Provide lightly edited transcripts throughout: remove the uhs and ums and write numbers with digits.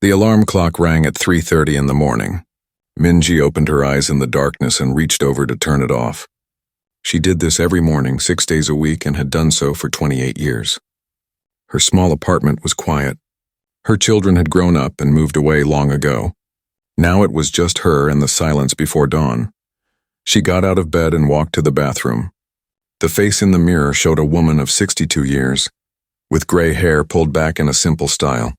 The alarm clock rang at 3:30 in the morning. Minji opened her eyes in the darkness and reached over to turn it off. She did this every morning, 6 days a week, and had done so for 28 years. Her small apartment was quiet. Her children had grown up and moved away long ago. Now it was just her and the silence before dawn. She got out of bed and walked to the bathroom. The face in the mirror showed a woman of 62 years, with gray hair pulled back in a simple style.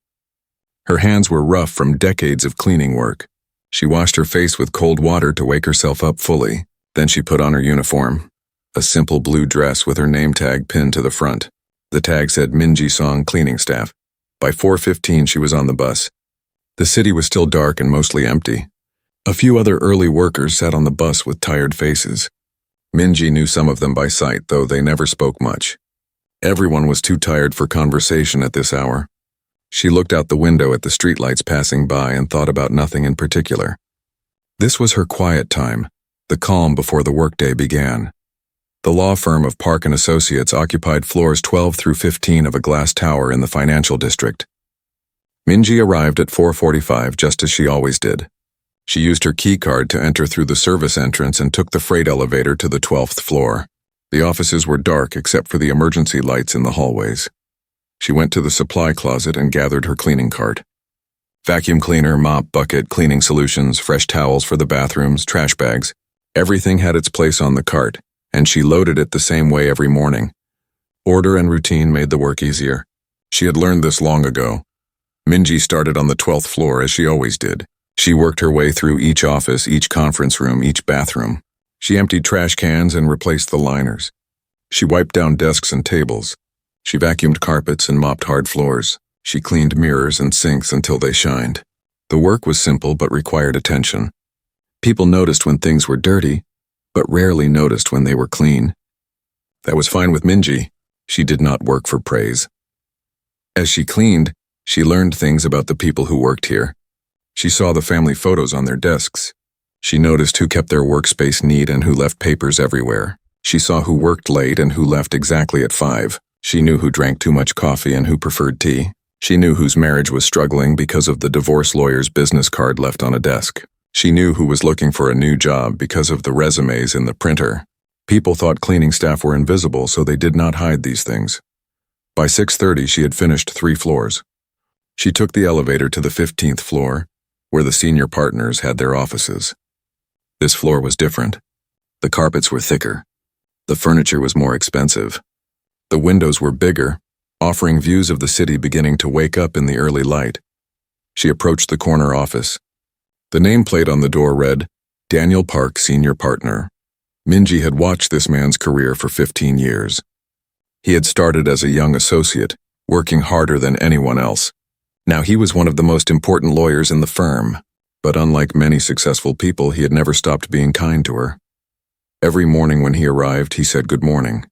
Her hands were rough from decades of cleaning work. She washed her face with cold water to wake herself up fully. Then she put on her uniform, a simple blue dress with her name tag pinned to the front. The tag said Minji Song Cleaning Staff. By 4:15 she was on the bus. The city was still dark and mostly empty. A few other early workers sat on the bus with tired faces. Minji knew some of them by sight, though they never spoke much. Everyone was too tired for conversation at this hour. She looked out the window at the streetlights passing by and thought about nothing in particular. This was her quiet time, the calm before the workday began. The law firm of Park & Associates occupied floors 12 through 15 of a glass tower in the financial district. Minji arrived at 4:45 just as she always did. She used her key card to enter through the service entrance and took the freight elevator to the 12th floor. The offices were dark except for the emergency lights in the hallways. She went to the supply closet and gathered her cleaning cart. Vacuum cleaner, mop, bucket, cleaning solutions, fresh towels for the bathrooms, trash bags. Everything had its place on the cart, and she loaded it the same way every morning. Order and routine made the work easier. She had learned this long ago. Minji started on the 12th floor as she always did. She worked her way through each office, each conference room, each bathroom. She emptied trash cans and replaced the liners. She wiped down desks and tables. She vacuumed carpets and mopped hard floors. She cleaned mirrors and sinks until they shined. The work was simple but required attention. People noticed when things were dirty, but rarely noticed when they were clean. That was fine with Minji. She did not work for praise. As she cleaned, she learned things about the people who worked here. She saw the family photos on their desks. She noticed who kept their workspace neat and who left papers everywhere. She saw who worked late and who left exactly at 5. She knew who drank too much coffee and who preferred tea. She knew whose marriage was struggling because of the divorce lawyer's business card left on a desk. She knew who was looking for a new job because of the resumes in the printer. People thought cleaning staff were invisible, so they did not hide these things. By 6:30, she had finished 3 floors. She took the elevator to the 15th floor, where the senior partners had their offices. This floor was different. The carpets were thicker. The furniture was more expensive. The windows were bigger, offering views of the city beginning to wake up in the early light. She approached the corner office. The nameplate on the door read, Daniel Park, Senior Partner. Minji had watched this man's career for 15 years. He had started as a young associate, working harder than anyone else. Now he was one of the most important lawyers in the firm, but unlike many successful people, he had never stopped being kind to her. Every morning when he arrived, he said good morning.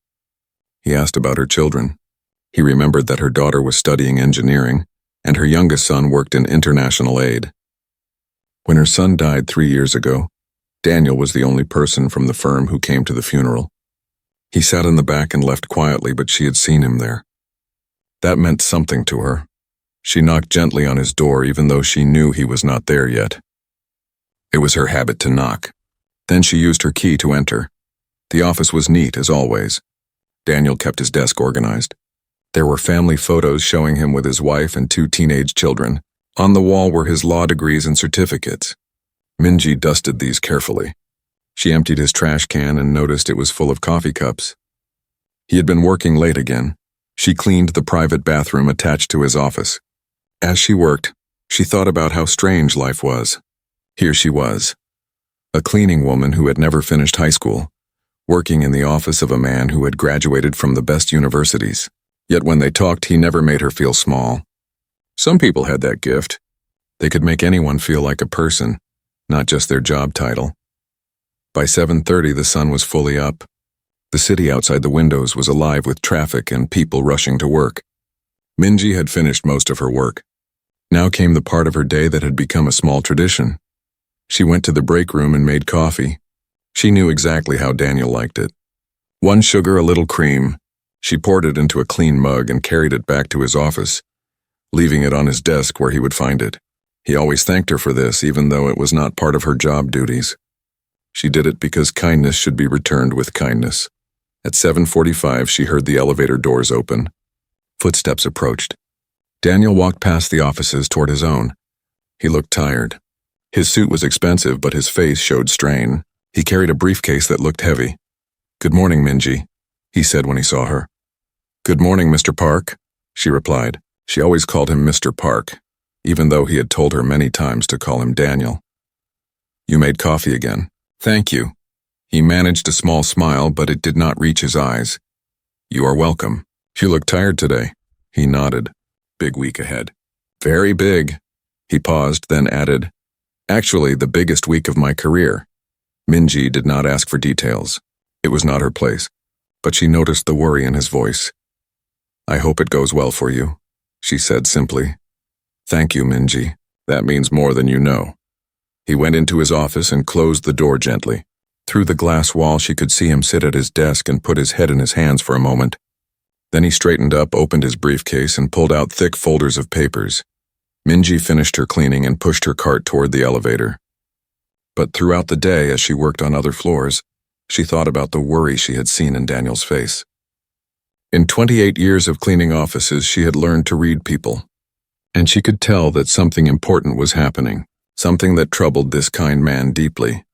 He asked about her children. He remembered that her daughter was studying engineering, and her youngest son worked in international aid. When her son died 3 years ago, Daniel was the only person from the firm who came to the funeral. He sat in the back and left quietly, but she had seen him there. That meant something to her. She knocked gently on his door even though she knew he was not there yet. It was her habit to knock. Then she used her key to enter. The office was neat, as always. Daniel kept his desk organized. There were family photos showing him with his wife and 2 teenage children. On the wall were his law degrees and certificates. Minji dusted these carefully. She emptied his trash can and noticed it was full of coffee cups. He had been working late again. She cleaned the private bathroom attached to his office. As she worked, she thought about how strange life was. Here she was, a cleaning woman who had never finished high school, working in the office of a man who had graduated from the best universities. Yet when they talked, he never made her feel small. Some people had that gift. They could make anyone feel like a person, not just their job title. By 7:30, the sun was fully up. The city outside the windows was alive with traffic and people rushing to work. Minji had finished most of her work. Now came the part of her day that had become a small tradition. She went to the break room and made coffee. She knew exactly how Daniel liked it. 1 sugar, a little cream. She poured it into a clean mug and carried it back to his office, leaving it on his desk where he would find it. He always thanked her for this, even though it was not part of her job duties. She did it because kindness should be returned with kindness. At 7:45, she heard the elevator doors open. Footsteps approached. Daniel walked past the offices toward his own. He looked tired. His suit was expensive, but his face showed strain. He carried a briefcase that looked heavy. "Good morning, Minji," he said when he saw her. "Good morning, Mr. Park," she replied. She always called him Mr. Park, even though he had told her many times to call him Daniel. "You made coffee again." "Thank you." He managed a small smile, but it did not reach his eyes. "You are welcome. You look tired today." He nodded. "Big week ahead." "Very big." He paused, then added, "Actually, the biggest week of my career." Minji did not ask for details. It was not her place, but she noticed the worry in his voice. "I hope it goes well for you," she said simply. "Thank you, Minji. That means more than you know." He went into his office and closed the door gently. Through the glass wall, she could see him sit at his desk and put his head in his hands for a moment. Then he straightened up, opened his briefcase, and pulled out thick folders of papers. Minji finished her cleaning and pushed her cart toward the elevator. But throughout the day, as she worked on other floors, she thought about the worry she had seen in Daniel's face. In 28 years of cleaning offices, she had learned to read people. And she could tell that something important was happening, something that troubled this kind man deeply.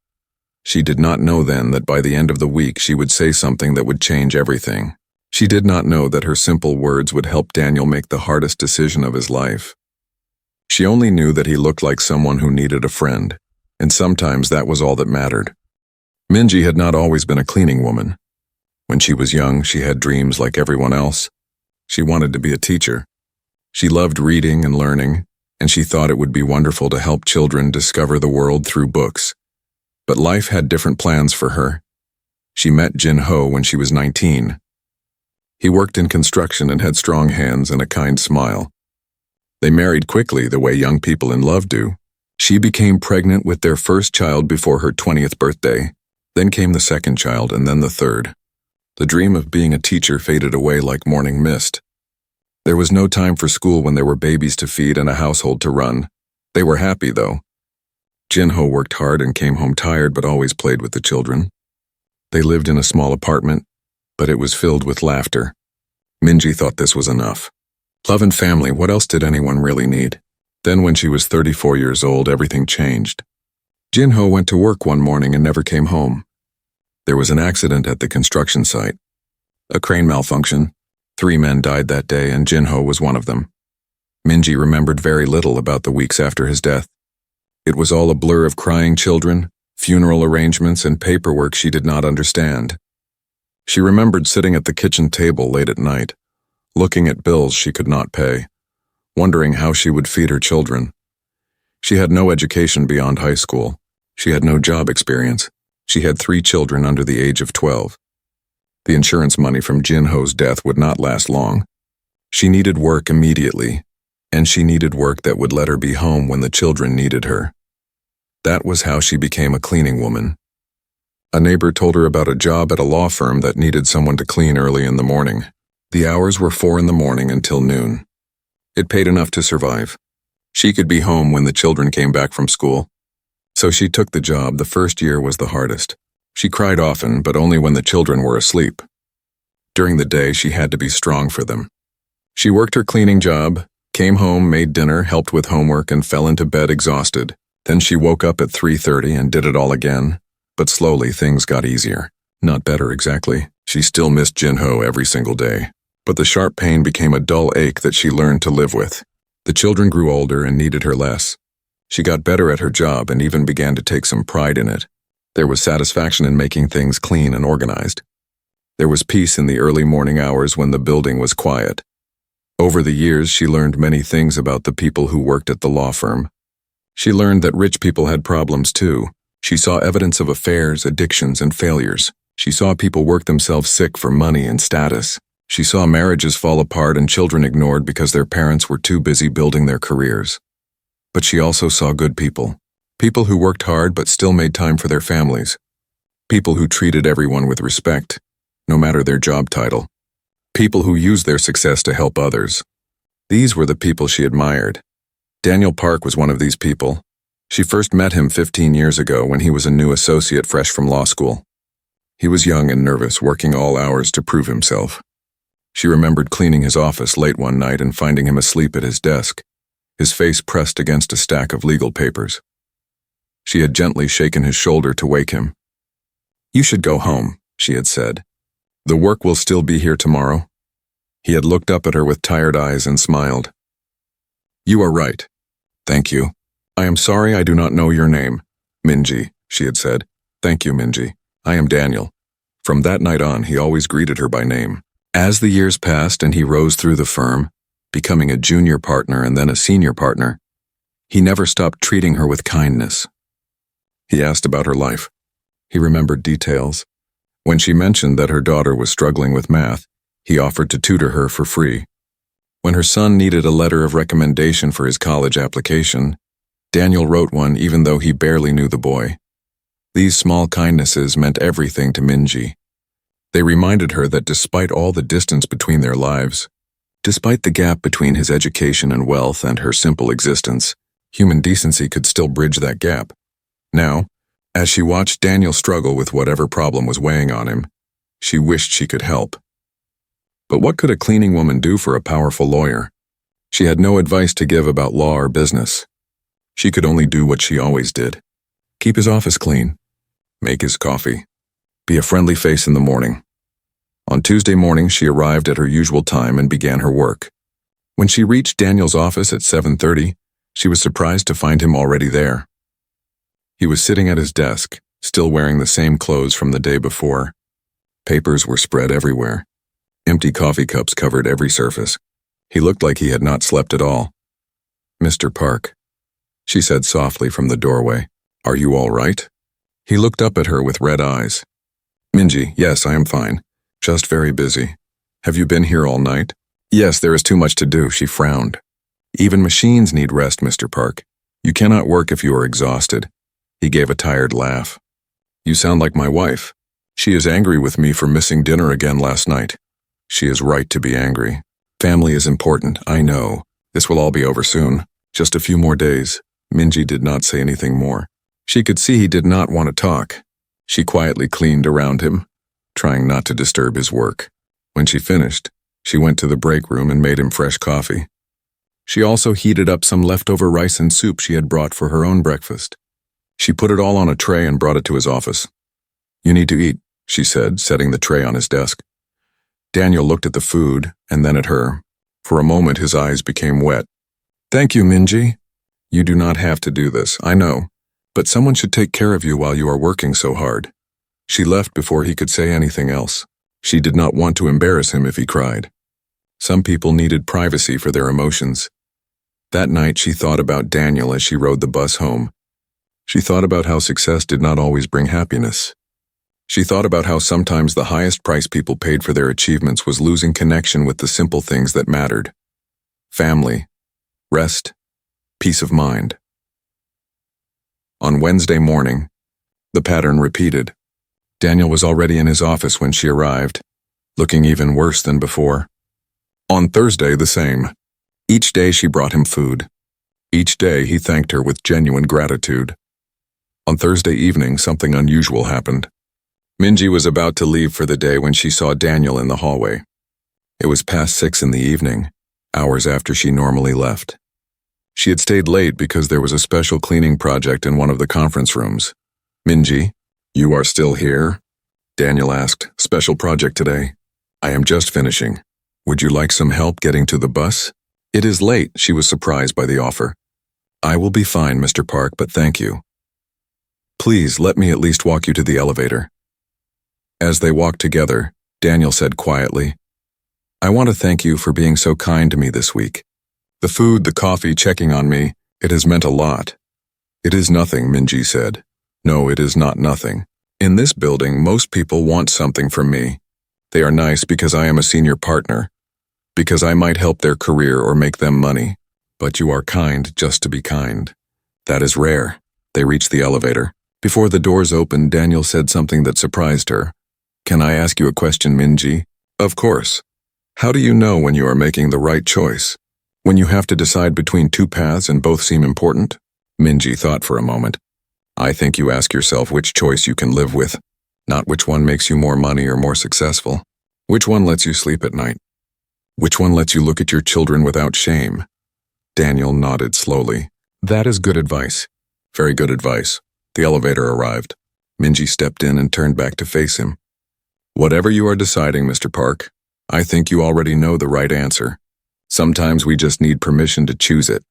She did not know then that by the end of the week she would say something that would change everything. She did not know that her simple words would help Daniel make the hardest decision of his life. She only knew that he looked like someone who needed a friend, and sometimes that was all that mattered. Minji had not always been a cleaning woman. When she was young, she had dreams like everyone else. She wanted to be a teacher. She loved reading and learning, and she thought it would be wonderful to help children discover the world through books. But life had different plans for her. She met Jin-ho when she was 19. He worked in construction and had strong hands and a kind smile. They married quickly, the way young people in love do. She became pregnant with their first child before her 20th birthday. Then came the second child, and then the third. The dream of being a teacher faded away like morning mist. There was no time for school when there were babies to feed and a household to run. They were happy, though. Jin-ho worked hard and came home tired, but always played with the children. They lived in a small apartment, but it was filled with laughter. Minji thought this was enough. Love and family, what else did anyone really need? Then when she was 34 years old, everything changed. Jin-ho went to work one morning and never came home. There was an accident at the construction site. A crane malfunction. 3 men died that day, and Jin-ho was one of them. Minji remembered very little about the weeks after his death. It was all a blur of crying children, funeral arrangements, and paperwork she did not understand. She remembered sitting at the kitchen table late at night, looking at bills she could not pay, wondering how she would feed her children. She had no education beyond high school. She had no job experience. She had 3 children under the age of 12. The insurance money from Jin-ho's death would not last long. She needed work immediately, and she needed work that would let her be home when the children needed her. That was how she became a cleaning woman. A neighbor told her about a job at a law firm that needed someone to clean early in the morning. The hours were 4 in the morning until noon. It paid enough to survive. She could be home when the children came back from school. So she took the job. The first year was the hardest. She cried often, but only when the children were asleep. During the day, she had to be strong for them. She worked her cleaning job, came home, made dinner, helped with homework, and fell into bed exhausted. Then she woke up at 3:30 and did it all again. But slowly, things got easier. Not better, exactly. She still missed Jin-ho every single day. But the sharp pain became a dull ache that she learned to live with. The children grew older and needed her less. She got better at her job and even began to take some pride in it. There was satisfaction in making things clean and organized. There was peace in the early morning hours when the building was quiet. Over the years, she learned many things about the people who worked at the law firm. She learned that rich people had problems too. She saw evidence of affairs, addictions, and failures. She saw people work themselves sick for money and status. She saw marriages fall apart and children ignored because their parents were too busy building their careers. But she also saw good people. People who worked hard but still made time for their families. People who treated everyone with respect, no matter their job title. People who used their success to help others. These were the people she admired. Daniel Park was one of these people. She first met him 15 years ago when he was a new associate fresh from law school. He was young and nervous, working all hours to prove himself. She remembered cleaning his office late one night and finding him asleep at his desk, his face pressed against a stack of legal papers. She had gently shaken his shoulder to wake him. "You should go home," she had said. "The work will still be here tomorrow." He had looked up at her with tired eyes and smiled. "You are right. Thank you. I am sorry I do not know your name." "Minji," she had said. "Thank you, Minji. I am Daniel." From that night on, he always greeted her by name. As the years passed and he rose through the firm, becoming a junior partner and then a senior partner, he never stopped treating her with kindness. He asked about her life. He remembered details. When she mentioned that her daughter was struggling with math, he offered to tutor her for free. When her son needed a letter of recommendation for his college application, Daniel wrote one even though he barely knew the boy. These small kindnesses meant everything to Minji. They reminded her that despite all the distance between their lives, despite the gap between his education and wealth and her simple existence, human decency could still bridge that gap. Now, as she watched Daniel struggle with whatever problem was weighing on him, she wished she could help. But what could a cleaning woman do for a powerful lawyer? She had no advice to give about law or business. She could only do what she always did. Keep his office clean. Make his coffee. Be a friendly face in the morning. On Tuesday morning, she arrived at her usual time and began her work. When she reached Daniel's office at 7:30, she was surprised to find him already there. He was sitting at his desk, still wearing the same clothes from the day before. Papers were spread everywhere. Empty coffee cups covered every surface. He looked like he had not slept at all. "Mr. Park," she said softly from the doorway. "Are you all right?" He looked up at her with red eyes. "Minji, yes, I am fine. Just very busy. Have you been here all night?" "Yes, there is too much to do," she frowned. "Even machines need rest, Mr. Park. You cannot work if you are exhausted." He gave a tired laugh. "You sound like my wife. She is angry with me for missing dinner again last night. She is right to be angry. Family is important, I know. This will all be over soon. Just a few more days." Minji did not say anything more. She could see he did not want to talk. She quietly cleaned around him, trying not to disturb his work. When she finished, she went to the break room and made him fresh coffee. She also heated up some leftover rice and soup she had brought for her own breakfast. She put it all on a tray and brought it to his office. "You need to eat," she said, setting the tray on his desk. Daniel looked at the food and then at her. For a moment, his eyes became wet. "Thank you, Minji. You do not have to do this, I know, but someone should take care of you while you are working so hard." She left before he could say anything else. She did not want to embarrass him if he cried. Some people needed privacy for their emotions. That night, she thought about Daniel as she rode the bus home. She thought about how success did not always bring happiness. She thought about how sometimes the highest price people paid for their achievements was losing connection with the simple things that mattered. Family, rest, peace of mind. On Wednesday morning, the pattern repeated. Daniel was already in his office when she arrived, looking even worse than before. On Thursday, the same. Each day she brought him food. Each day he thanked her with genuine gratitude. On Thursday evening, something unusual happened. Minji was about to leave for the day when she saw Daniel in the hallway. It was past 6 in the evening, hours after she normally left. She had stayed late because there was a special cleaning project in one of the conference rooms. "Minji, you are still here?" Daniel asked. "Special project today. I am just finishing. Would you like some help getting to the bus?" "It is late," she was surprised by the offer. "I will be fine, Mr. Park, but thank you. Please let me at least walk you to the elevator." As they walked together, Daniel said quietly, "I want to thank you for being so kind to me this week. The food, the coffee, checking on me, it has meant a lot." "It is nothing," Minji said. "No, it is not nothing. In this building, most people want something from me. They are nice because I am a senior partner, because I might help their career or make them money. But you are kind just to be kind. That is rare." They reached the elevator. Before the doors opened, Daniel said something that surprised her. "Can I ask you a question, Minji?" "Of course. How do you know when you are making the right choice?" When you have to decide between two paths and both seem important? Minji thought for a moment. I think you ask yourself which choice you can live with, not which one makes you more money or more successful. Which one lets you sleep at night? Which one lets you look at your children without shame? Daniel nodded slowly. That is good advice. Very good advice. The elevator arrived. Minji stepped in and turned back to face him. Whatever you are deciding, Mr. Park, I think you already know the right answer. Sometimes we just need permission to choose it.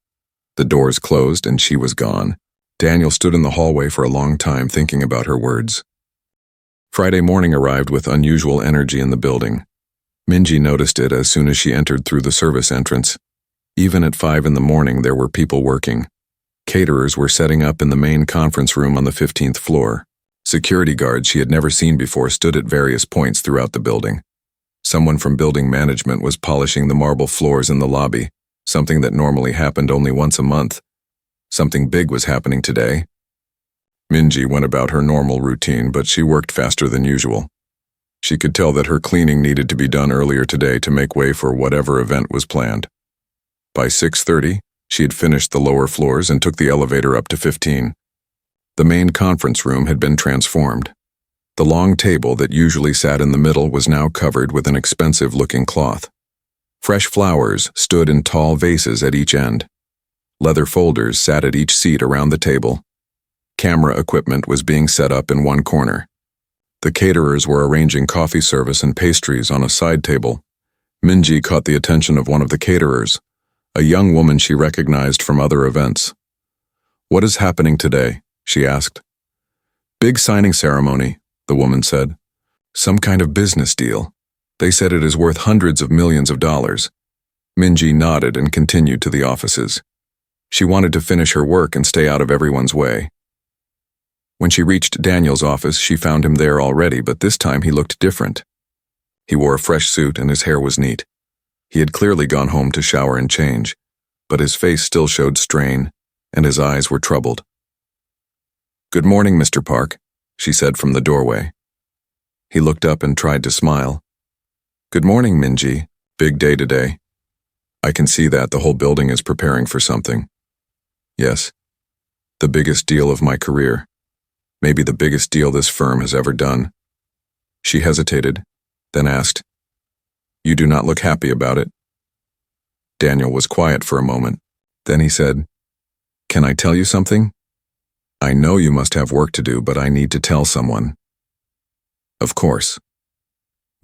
The doors closed and she was gone. Daniel stood in the hallway for a long time thinking about her words. Friday morning arrived with unusual energy in the building. Minji noticed it as soon as she entered through the service entrance. Even at 5 in the morning, there were people working. Caterers were setting up in the main conference room on the 15th floor. Security guards she had never seen before stood at various points throughout the building. Someone from building management was polishing the marble floors in the lobby, something that normally happened only once a month. Something big was happening today. Minji went about her normal routine, but she worked faster than usual. She could tell that her cleaning needed to be done earlier today to make way for whatever event was planned. By 6:30, she had finished the lower floors and took the elevator up to 15. The main conference room had been transformed. The long table that usually sat in the middle was now covered with an expensive-looking cloth. Fresh flowers stood in tall vases at each end. Leather folders sat at each seat around the table. Camera equipment was being set up in one corner. The caterers were arranging coffee service and pastries on a side table. Minji caught the attention of one of the caterers, a young woman she recognized from other events. "What is happening today?" she asked. "Big signing ceremony," the woman said. "Some kind of business deal. They said it is worth hundreds of millions of dollars." Minji nodded and continued to the offices. She wanted to finish her work and stay out of everyone's way. When she reached Daniel's office, she found him there already, but this time he looked different. He wore a fresh suit and his hair was neat. He had clearly gone home to shower and change, but his face still showed strain, and his eyes were troubled. "Good morning, Mr. Park," she said from the doorway. He looked up and tried to smile. "Good morning, Minji. Big day today. I can see that the whole building is preparing for something." "Yes. The biggest deal of my career. Maybe the biggest deal this firm has ever done." She hesitated, then asked, "You do not look happy about it?" Daniel was quiet for a moment. Then he said, "Can I tell you something? I know you must have work to do, but I need to tell someone." "Of course."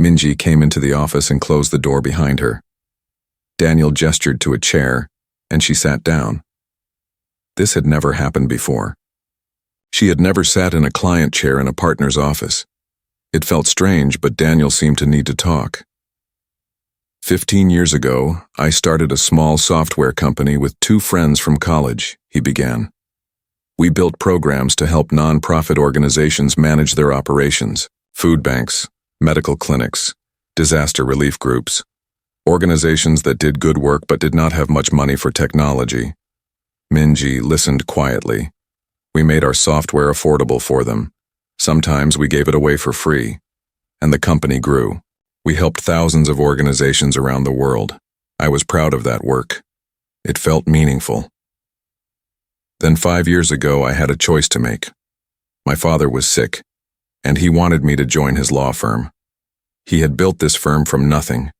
Minji came into the office and closed the door behind her. Daniel gestured to a chair, and she sat down. This had never happened before. She had never sat in a client chair in a partner's office. It felt strange, but Daniel seemed to need to talk. 15 years ago, I started a small software company with 2 friends from college, he began. We built programs to help non-profit organizations manage their operations, food banks, medical clinics, disaster relief groups, organizations that did good work but did not have much money for technology. Minji listened quietly. We made our software affordable for them. Sometimes we gave it away for free. And the company grew. We helped thousands of organizations around the world. I was proud of that work. It felt meaningful. Then 5 years ago, I had a choice to make. My father was sick, and he wanted me to join his law firm. He had built this firm from nothing,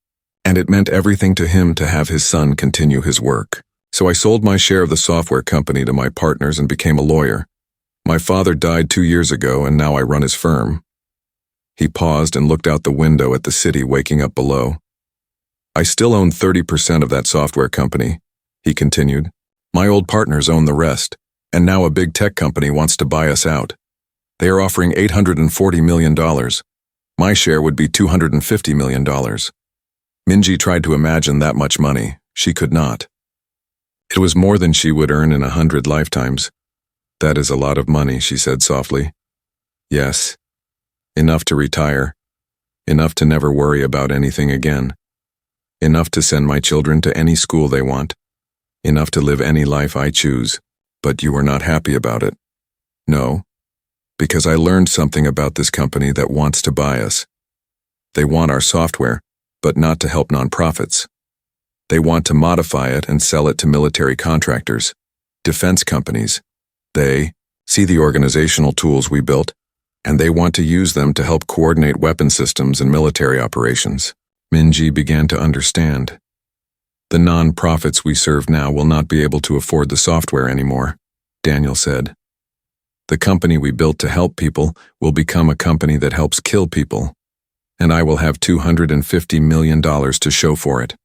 and it meant everything to him to have his son continue his work. So I sold my share of the software company to my partners and became a lawyer. My father died 2 years ago, and now I run his firm. He paused and looked out the window at the city waking up below. I still own 30% of that software company, he continued. My old partners own the rest, and now a big tech company wants to buy us out. They are offering $840 million. My share would be $250 million. Minji tried to imagine that much money. She could not. It was more than she would earn in 100 lifetimes. "That is a lot of money," she said softly. "Yes. Enough to retire. Enough to never worry about anything again. Enough to send my children to any school they want. Enough to live any life I choose. But you are not happy about it." "No. Because I learned something about this company that wants to buy us. They want our software, but not to help nonprofits. They want to modify it and sell it to military contractors, defense companies. They see the organizational tools we built, and they want to use them to help coordinate weapon systems and military operations. Minji began to understand. The non-profits we serve now will not be able to afford the software anymore, Daniel said. The company we built to help people will become a company that helps kill people, and I will have $250 million to show for it.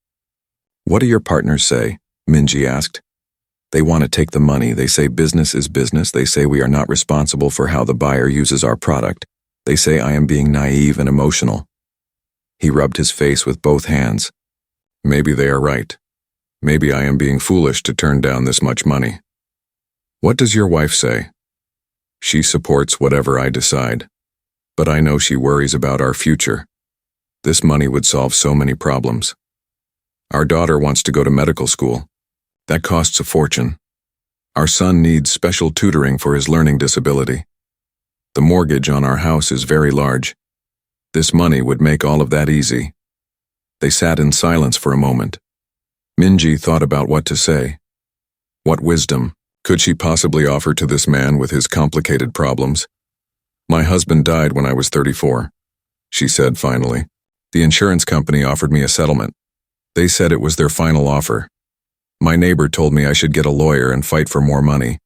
What do your partners say? Minji asked. They want to take the money. They say business is business. They say we are not responsible for how the buyer uses our product. They say I am being naive and emotional. He rubbed his face with both hands. Maybe they are right. Maybe I am being foolish to turn down this much money. What does your wife say? She supports whatever I decide, but I know she worries about our future. This money would solve so many problems. Our daughter wants to go to medical school. That costs a fortune. Our son needs special tutoring for his learning disability. The mortgage on our house is very large. This money would make all of that easy. They sat in silence for a moment. Minji thought about what to say. What wisdom could she possibly offer to this man with his complicated problems? My husband died when I was 34, she said finally. The insurance company offered me a settlement. They said it was their final offer. My neighbor told me I should get a lawyer and fight for more money.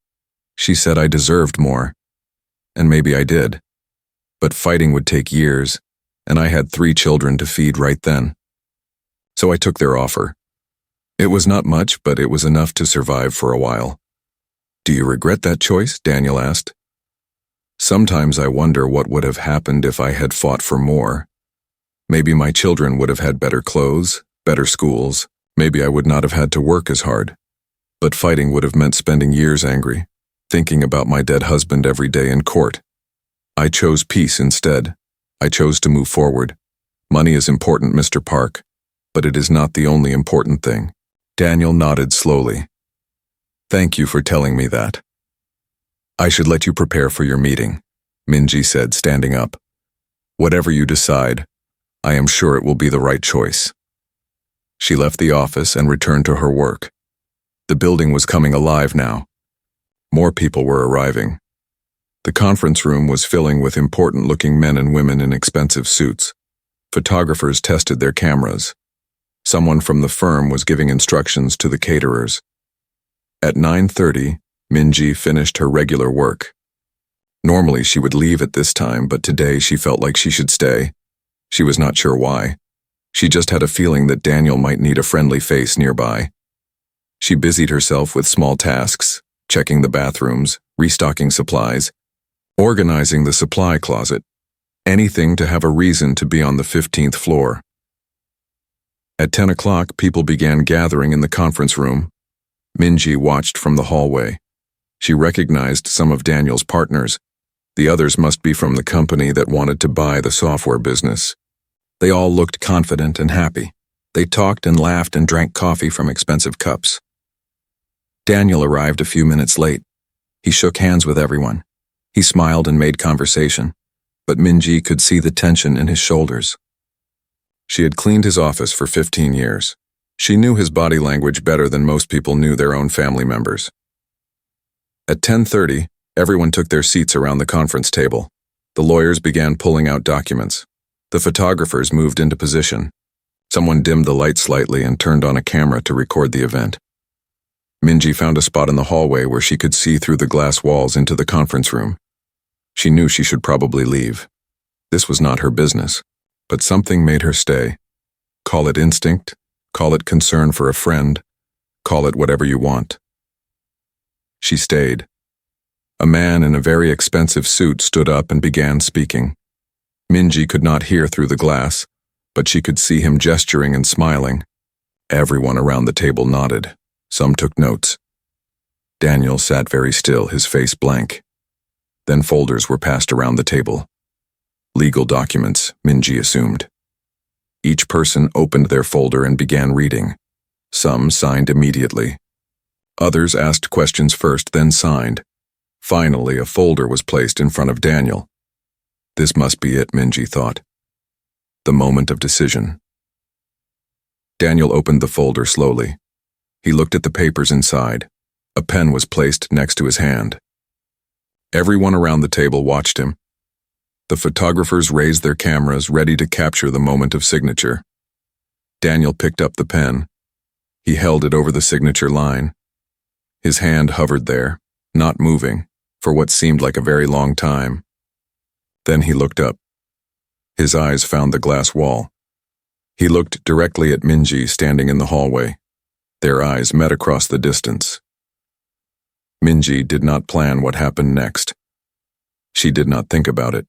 She said I deserved more. And maybe I did. But fighting would take years, and I had 3 children to feed right then. So I took their offer. It was not much, but it was enough to survive for a while. Do you regret that choice? Daniel asked. Sometimes I wonder what would have happened if I had fought for more. Maybe my children would have had better clothes, better schools. Maybe I would not have had to work as hard. But fighting would have meant spending years angry, thinking about my dead husband every day in court. I chose peace instead. I chose to move forward. Money is important, Mr. Park, but it is not the only important thing. Daniel nodded slowly. Thank you for telling me that. I should let you prepare for your meeting, Minji said, standing up. Whatever you decide, I am sure it will be the right choice. She left the office and returned to her work. The building was coming alive now. More people were arriving. The conference room was filling with important-looking men and women in expensive suits. Photographers tested their cameras. Someone from the firm was giving instructions to the caterers. At 9:30, Minji finished her regular work. Normally she would leave at this time, but today she felt like she should stay. She was not sure why. She just had a feeling that Daniel might need a friendly face nearby. She busied herself with small tasks, checking the bathrooms, restocking supplies, organizing the supply closet, anything to have a reason to be on the 15th floor. At 10 o'clock, people began gathering in the conference room. Minji watched from the hallway. She recognized some of Daniel's partners. The others must be from the company that wanted to buy the software business. They all looked confident and happy. They talked and laughed and drank coffee from expensive cups. Daniel arrived a few minutes late. He shook hands with everyone. He smiled and made conversation, but Minji could see the tension in his shoulders. She had cleaned his office for 15 years. She knew his body language better than most people knew their own family members. At 10:30, everyone took their seats around the conference table. The lawyers began pulling out documents. The photographers moved into position. Someone dimmed the light slightly and turned on a camera to record the event. Minji found a spot in the hallway where she could see through the glass walls into the conference room. She knew she should probably leave. This was not her business, but something made her stay. Call it instinct, call it concern for a friend, call it whatever you want. She stayed. A man in a very expensive suit stood up and began speaking. Minji could not hear through the glass, but she could see him gesturing and smiling. Everyone around the table nodded. Some took notes. Daniel sat very still, his face blank. Then folders were passed around the table. Legal documents, Minji assumed. Each person opened their folder and began reading. Some signed immediately. Others asked questions first, then signed. Finally, a folder was placed in front of Daniel. This must be it, Minji thought. The moment of decision. Daniel opened the folder slowly. He looked at the papers inside. A pen was placed next to his hand. Everyone around the table watched him. The photographers raised their cameras, ready to capture the moment of signature. Daniel picked up the pen. He held it over the signature line. His hand hovered there, not moving, for what seemed like a very long time. Then he looked up. His eyes found the glass wall. He looked directly at Minji standing in the hallway. Their eyes met across the distance. Minji did not plan what happened next. She did not think about it.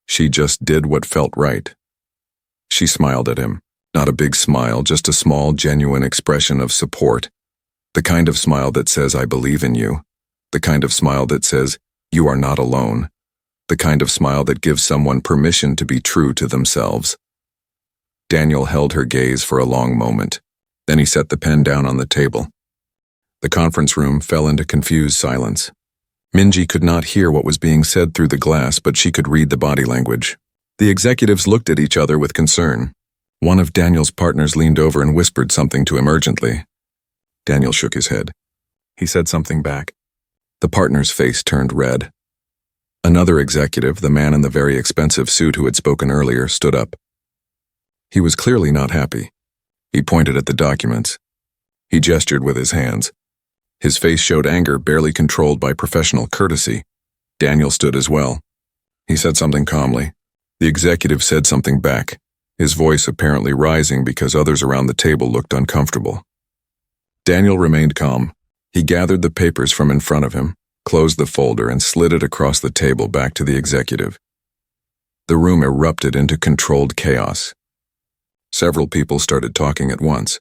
She just did what felt right. She smiled at him. Not a big smile, just a small, genuine expression of support. The kind of smile that says, I believe in you. The kind of smile that says, you are not alone. The kind of smile that gives someone permission to be true to themselves. Daniel held her gaze for a long moment. Then he set the pen down on the table. The conference room fell into confused silence. Minji could not hear what was being said through the glass, but she could read the body language. The executives looked at each other with concern. One of Daniel's partners leaned over and whispered something to him urgently. Daniel shook his head. He said something back. The partner's face turned red. Another executive, the man in the very expensive suit who had spoken earlier, stood up. He was clearly not happy. He pointed at the documents. He gestured with his hands. His face showed anger barely controlled by professional courtesy. Daniel stood as well. He said something calmly. The executive said something back, his voice apparently rising because others around the table looked uncomfortable. Daniel remained calm. He gathered the papers from in front of him, closed the folder, and slid it across the table back to the executive. The room erupted into controlled chaos. Several people started talking at once.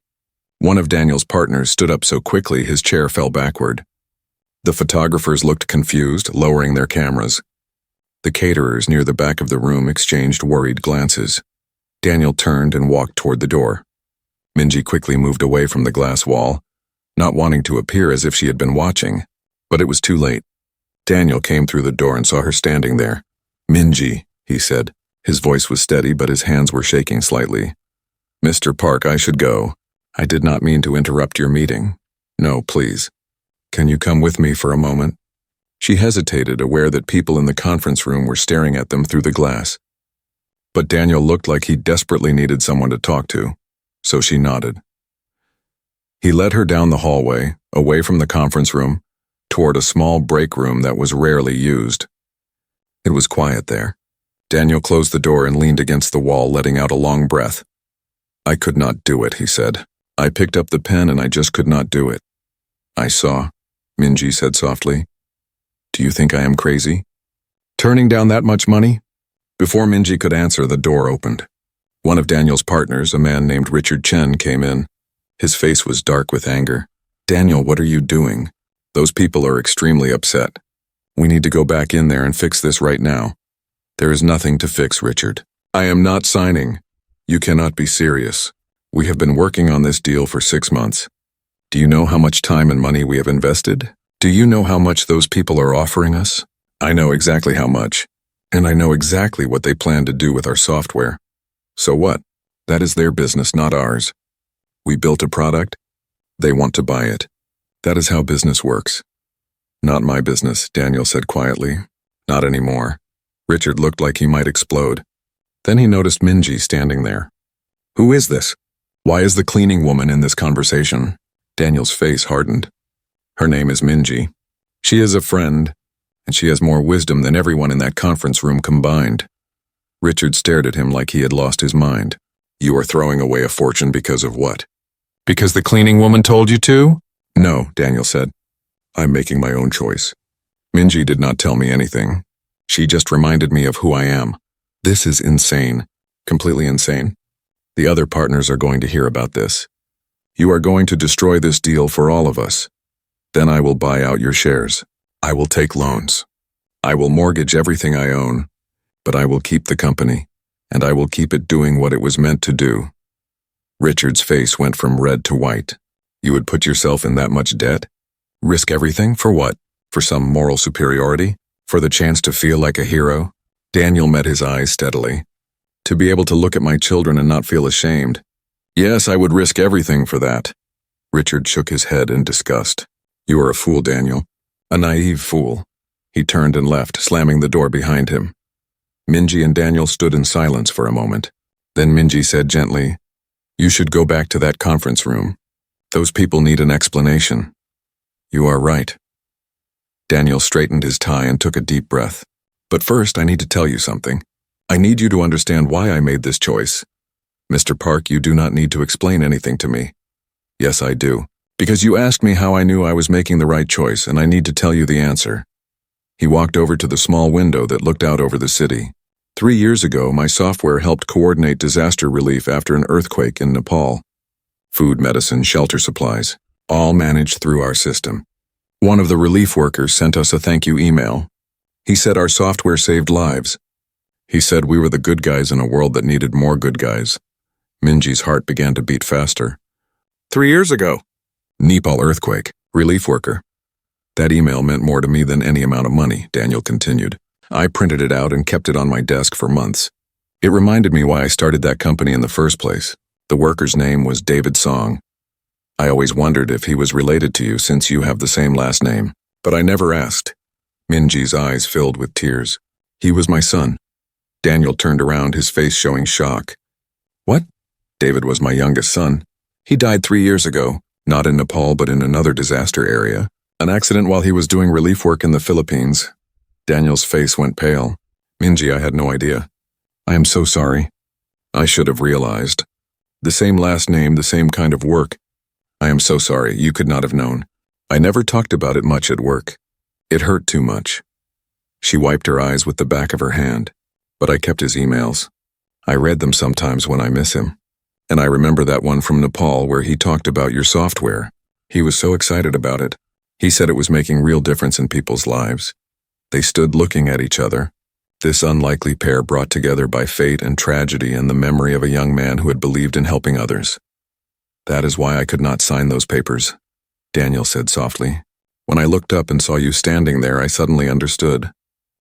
One of Daniel's partners stood up so quickly his chair fell backward. The photographers looked confused, lowering their cameras. The caterers near the back of the room exchanged worried glances. Daniel turned and walked toward the door. Minji quickly moved away from the glass wall, not wanting to appear as if she had been watching, but it was too late. Daniel came through the door and saw her standing there. Minji, he said. His voice was steady, but his hands were shaking slightly. Mr. Park, I should go. I did not mean to interrupt your meeting. No, please. Can you come with me for a moment? She hesitated, aware that people in the conference room were staring at them through the glass. But Daniel looked like he desperately needed someone to talk to, so she nodded. He led her down the hallway, away from the conference room, toward a small break room that was rarely used. It was quiet there. Daniel closed the door and leaned against the wall, letting out a long breath. I could not do it, he said. I picked up the pen and I just could not do it. I saw, Minji said softly. Do you think I am crazy? Turning down that much money? Before Minji could answer, the door opened. One of Daniel's partners, a man named Richard Chen, came in. His face was dark with anger. Daniel, what are you doing? Those people are extremely upset. We need to go back in there and fix this right now. There is nothing to fix, Richard. I am not signing. You cannot be serious. We have been working on this deal for 6 months. Do you know how much time and money we have invested? Do you know how much those people are offering us? I know exactly how much. And I know exactly what they plan to do with our software. So what? That is their business, not ours. We built a product. They want to buy it. That is how business works. Not my business, Daniel said quietly. Not anymore. Richard looked like he might explode. Then he noticed Minji standing there. Who is this? Why is the cleaning woman in this conversation? Daniel's face hardened. Her name is Minji. She is a friend, and she has more wisdom than everyone in that conference room combined. Richard stared at him like he had lost his mind. You are throwing away a fortune because of what? Because the cleaning woman told you to? No, Daniel said. I'm making my own choice. Minji did not tell me anything. She just reminded me of who I am. This is insane. Completely insane. The other partners are going to hear about this. You are going to destroy this deal for all of us. Then I will buy out your shares. I will take loans. I will mortgage everything I own, but I will keep the company, and I will keep it doing what it was meant to do. Richard's face went from red to white. You would put yourself in that much debt? Risk everything for what? For some moral superiority? For the chance to feel like a hero? Daniel met his eyes steadily. To be able to look at my children and not feel ashamed. Yes, I would risk everything for that. Richard shook his head in disgust. You are a fool, Daniel. A naive fool. He turned and left, slamming the door behind him. Minji and Daniel stood in silence for a moment. Then Minji said gently, You should go back to that conference room. Those people need an explanation. You are right. Daniel straightened his tie and took a deep breath. But first, I need to tell you something. I need you to understand why I made this choice. Mr. Park, you do not need to explain anything to me. Yes, I do. Because you asked me how I knew I was making the right choice, and I need to tell you the answer. He walked over to the small window that looked out over the city. 3 years ago, my software helped coordinate disaster relief after an earthquake in Nepal. Food, medicine, shelter supplies, all managed through our system. One of the relief workers sent us a thank you email. He said our software saved lives. He said we were the good guys in a world that needed more good guys. Minji's heart began to beat faster. 3 years ago. Nepal earthquake, relief worker. That email meant more to me than any amount of money, Daniel continued. I printed it out and kept it on my desk for months. It reminded me why I started that company in the first place. The worker's name was David Song. I always wondered if he was related to you since you have the same last name, but I never asked. Minji's eyes filled with tears. He was my son. Daniel turned around, his face showing shock. What? David was my youngest son. He died 3 years ago, not in Nepal but in another disaster area. An accident while he was doing relief work in the Philippines. Daniel's face went pale. Minji, I had no idea. I am so sorry. I should have realized. The same last name, the same kind of work. I am so sorry, you could not have known. I never talked about it much at work. It hurt too much. She wiped her eyes with the back of her hand. But I kept his emails. I read them sometimes when I miss him. And I remember that one from Nepal where he talked about your software. He was so excited about it. He said it was making real difference in people's lives. They stood looking at each other. This unlikely pair brought together by fate and tragedy and the memory of a young man who had believed in helping others. That is why I could not sign those papers, Daniel said softly. When I looked up and saw you standing there, I suddenly understood.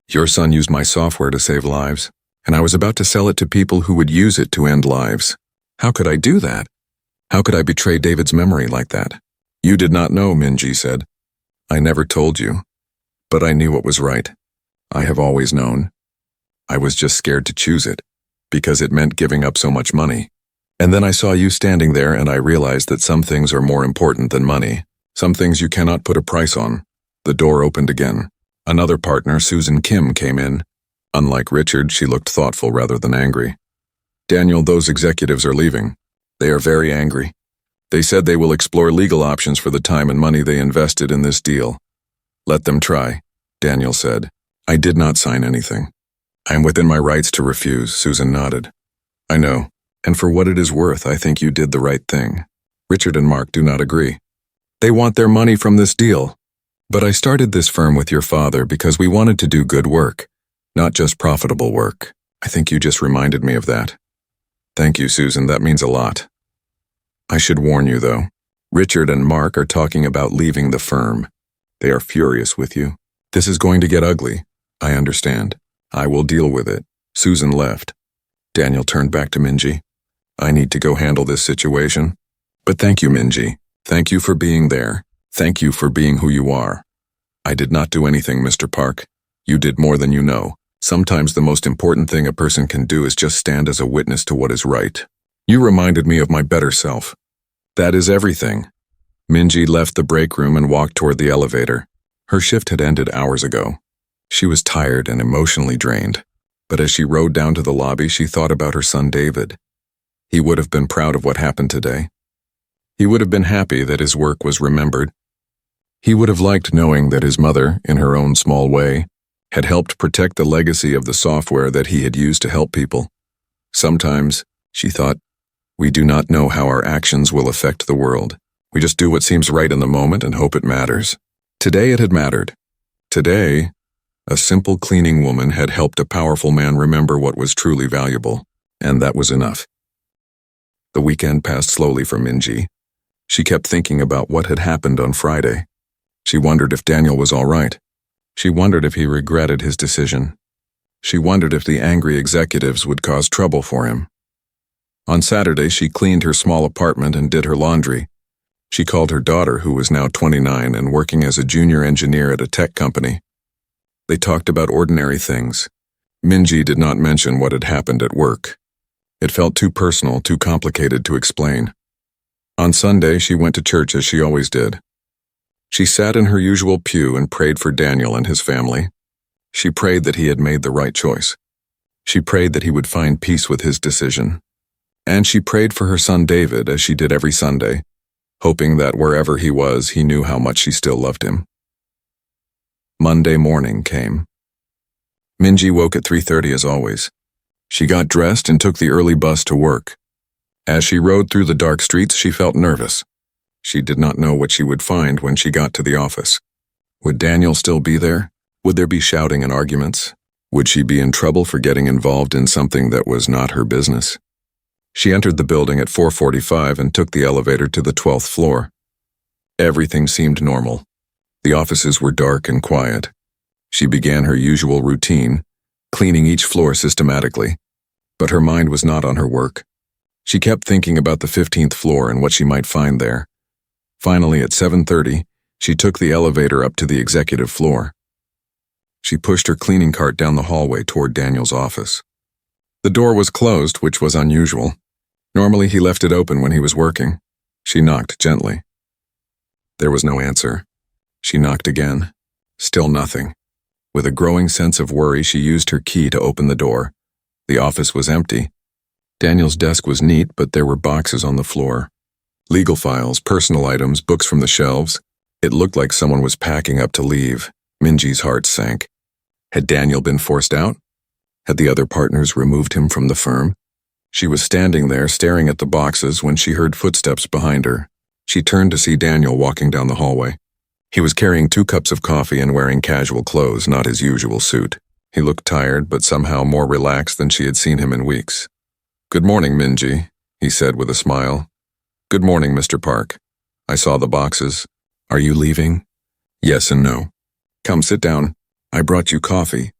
Your son used my software to save lives, and I was about to sell it to people who would use it to end lives. How could I do that? How could I betray David's memory like that? You did not know, Minji said. I never told you, but I knew what was right. I have always known. I was just scared to choose it, because it meant giving up so much money. And then I saw you standing there and I realized that some things are more important than money. Some things you cannot put a price on. The door opened again. Another partner, Susan Kim, came in. Unlike Richard, she looked thoughtful rather than angry. Daniel, those executives are leaving. They are very angry. They said they will explore legal options for the time and money they invested in this deal. Let them try, Daniel said. I did not sign anything. I am within my rights to refuse, Susan nodded. I know, and for what it is worth, I think you did the right thing. Richard and Mark do not agree. They want their money from this deal. But I started this firm with your father because we wanted to do good work, not just profitable work. I think you just reminded me of that. Thank you, Susan, that means a lot. I should warn you, though. Richard and Mark are talking about leaving the firm. They are furious with you. This is going to get ugly. I understand. I will deal with it. Susan left. Daniel turned back to Minji. I need to go handle this situation. But thank you, Minji. Thank you for being there. Thank you for being who you are. I did not do anything, Mr. Park. You did more than you know. Sometimes the most important thing a person can do is just stand as a witness to what is right. You reminded me of my better self. That is everything. Minji left the break room and walked toward the elevator. Her shift had ended hours ago. She was tired and emotionally drained. But as she rode down to the lobby, she thought about her son David. He would have been proud of what happened today. He would have been happy that his work was remembered. He would have liked knowing that his mother, in her own small way, had helped protect the legacy of the software that he had used to help people. Sometimes, she thought, we do not know how our actions will affect the world. We just do what seems right in the moment and hope it matters. Today it had mattered. Today, a simple cleaning woman had helped a powerful man remember what was truly valuable, and that was enough. The weekend passed slowly for Minji. She kept thinking about what had happened on Friday. She wondered if Daniel was all right. She wondered if he regretted his decision. She wondered if the angry executives would cause trouble for him. On Saturday, she cleaned her small apartment and did her laundry. She called her daughter, who was now 29 and working as a junior engineer at a tech company. They talked about ordinary things. Minji did not mention what had happened at work. It felt too personal, too complicated to explain. On Sunday, she went to church as she always did. She sat in her usual pew and prayed for Daniel and his family. She prayed that he had made the right choice. She prayed that he would find peace with his decision. And she prayed for her son David, as she did every Sunday, hoping that wherever he was, he knew how much she still loved him. Monday morning came. Minji woke at 3:30 as always. She got dressed and took the early bus to work. As she rode through the dark streets, she felt nervous. She did not know what she would find when she got to the office. Would Daniel still be there? Would there be shouting and arguments? Would she be in trouble for getting involved in something that was not her business? She entered the building at 4:45 and took the elevator to the 12th floor. Everything seemed normal. The offices were dark and quiet. She began her usual routine, cleaning each floor systematically. But her mind was not on her work. She kept thinking about the 15th floor and what she might find there. Finally, at 7:30, she took the elevator up to the executive floor. She pushed her cleaning cart down the hallway toward Daniel's office. The door was closed, which was unusual. Normally, he left it open when he was working. She knocked gently. There was no answer. She knocked again. Still nothing. With a growing sense of worry, she used her key to open the door. The office was empty. Daniel's desk was neat, but there were boxes on the floor. Legal files, personal items, books from the shelves. It looked like someone was packing up to leave. Minji's heart sank. Had Daniel been forced out? Had the other partners removed him from the firm? She was standing there staring at the boxes when she heard footsteps behind her. She turned to see Daniel walking down the hallway. He was carrying 2 cups of coffee and wearing casual clothes, not his usual suit. He looked tired, but somehow more relaxed than she had seen him in weeks. "Good morning, Minji," he said with a smile. "Good morning, Mr. Park. I saw the boxes. Are you leaving?" "Yes and no." "Come, sit down. I brought you coffee.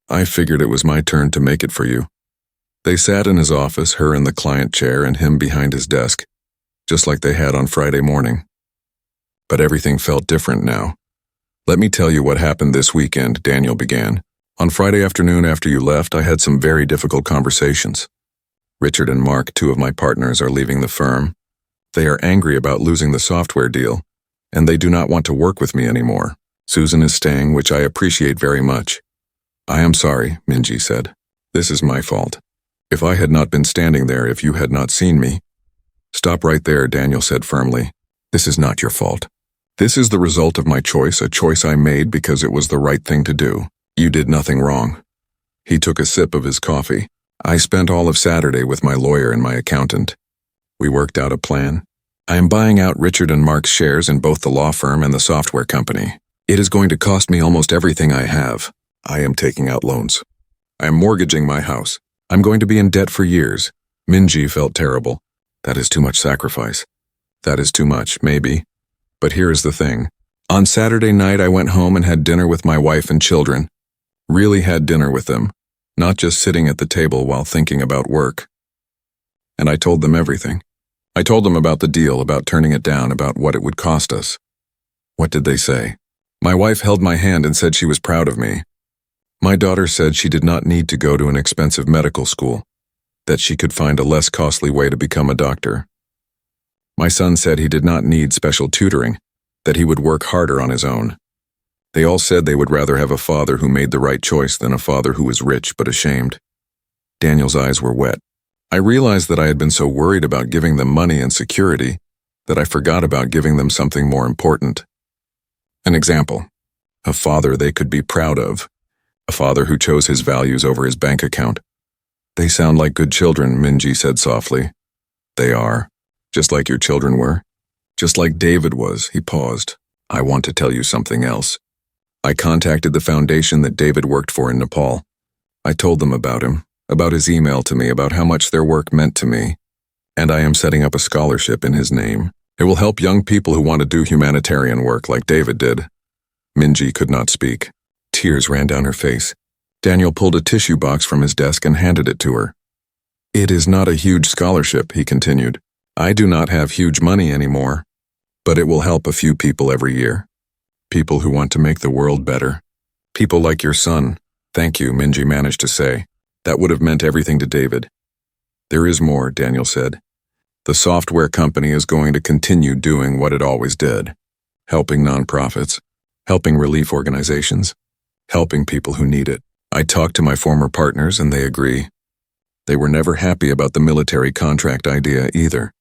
I figured it was my turn to make it for you." They sat in his office, her in the client chair and him behind his desk, just like they had on Friday morning. But everything felt different now. "Let me tell you what happened this weekend," Daniel began. "On Friday afternoon after you left, I had some very difficult conversations. Richard and Mark, 2 of my partners, are leaving the firm. They are angry about losing the software deal, and they do not want to work with me anymore. Susan is staying, which I appreciate very much." "I am sorry," Minji said. "This is my fault. If I had not been standing there, if you had not seen me—" "Stop right there," Daniel said firmly. "This is not your fault. This is the result of my choice, a choice I made because it was the right thing to do. You did nothing wrong." He took a sip of his coffee. "I spent all of Saturday with my lawyer and my accountant. We worked out a plan. I am buying out Richard and Mark's shares in both the law firm and the software company. It is going to cost me almost everything I have. I am taking out loans. I am mortgaging my house. I'm going to be in debt for years." Minji felt terrible. "That is too much sacrifice." "That is too much, maybe. But here is the thing. On Saturday night, I went home and had dinner with my wife and children. Really had dinner with them, not just sitting at the table while thinking about work. And I told them everything. I told them about the deal, about turning it down, about what it would cost us." "What did they say?" "My wife held my hand and said she was proud of me. My daughter said she did not need to go to an expensive medical school, that she could find a less costly way to become a doctor. My son said he did not need special tutoring, that he would work harder on his own. They all said they would rather have a father who made the right choice than a father who was rich but ashamed." Daniel's eyes were wet. "I realized that I had been so worried about giving them money and security that I forgot about giving them something more important. An example. A father they could be proud of. A father who chose his values over his bank account." "They sound like good children," Minji said softly. "They are. Just like your children were. Just like David was." He paused. "I want to tell you something else. I contacted the foundation that David worked for in Nepal. I told them about him, about his email to me, about how much their work meant to me. And I am setting up a scholarship in his name. It will help young people who want to do humanitarian work like David did." Minji could not speak. Tears ran down her face. Daniel pulled a tissue box from his desk and handed it to her. It is not a huge scholarship, he continued. I do not have huge money anymore, but it will help a few people every year. People who want to make the world better. People like your son. Thank you, Minji managed to say. That would have meant everything to David. There is more, Daniel said. The software company is going to continue doing what it always did. Helping nonprofits, helping relief organizations, helping people who need it. I talked to my former partners and they agree. They were never happy about the military contract idea either.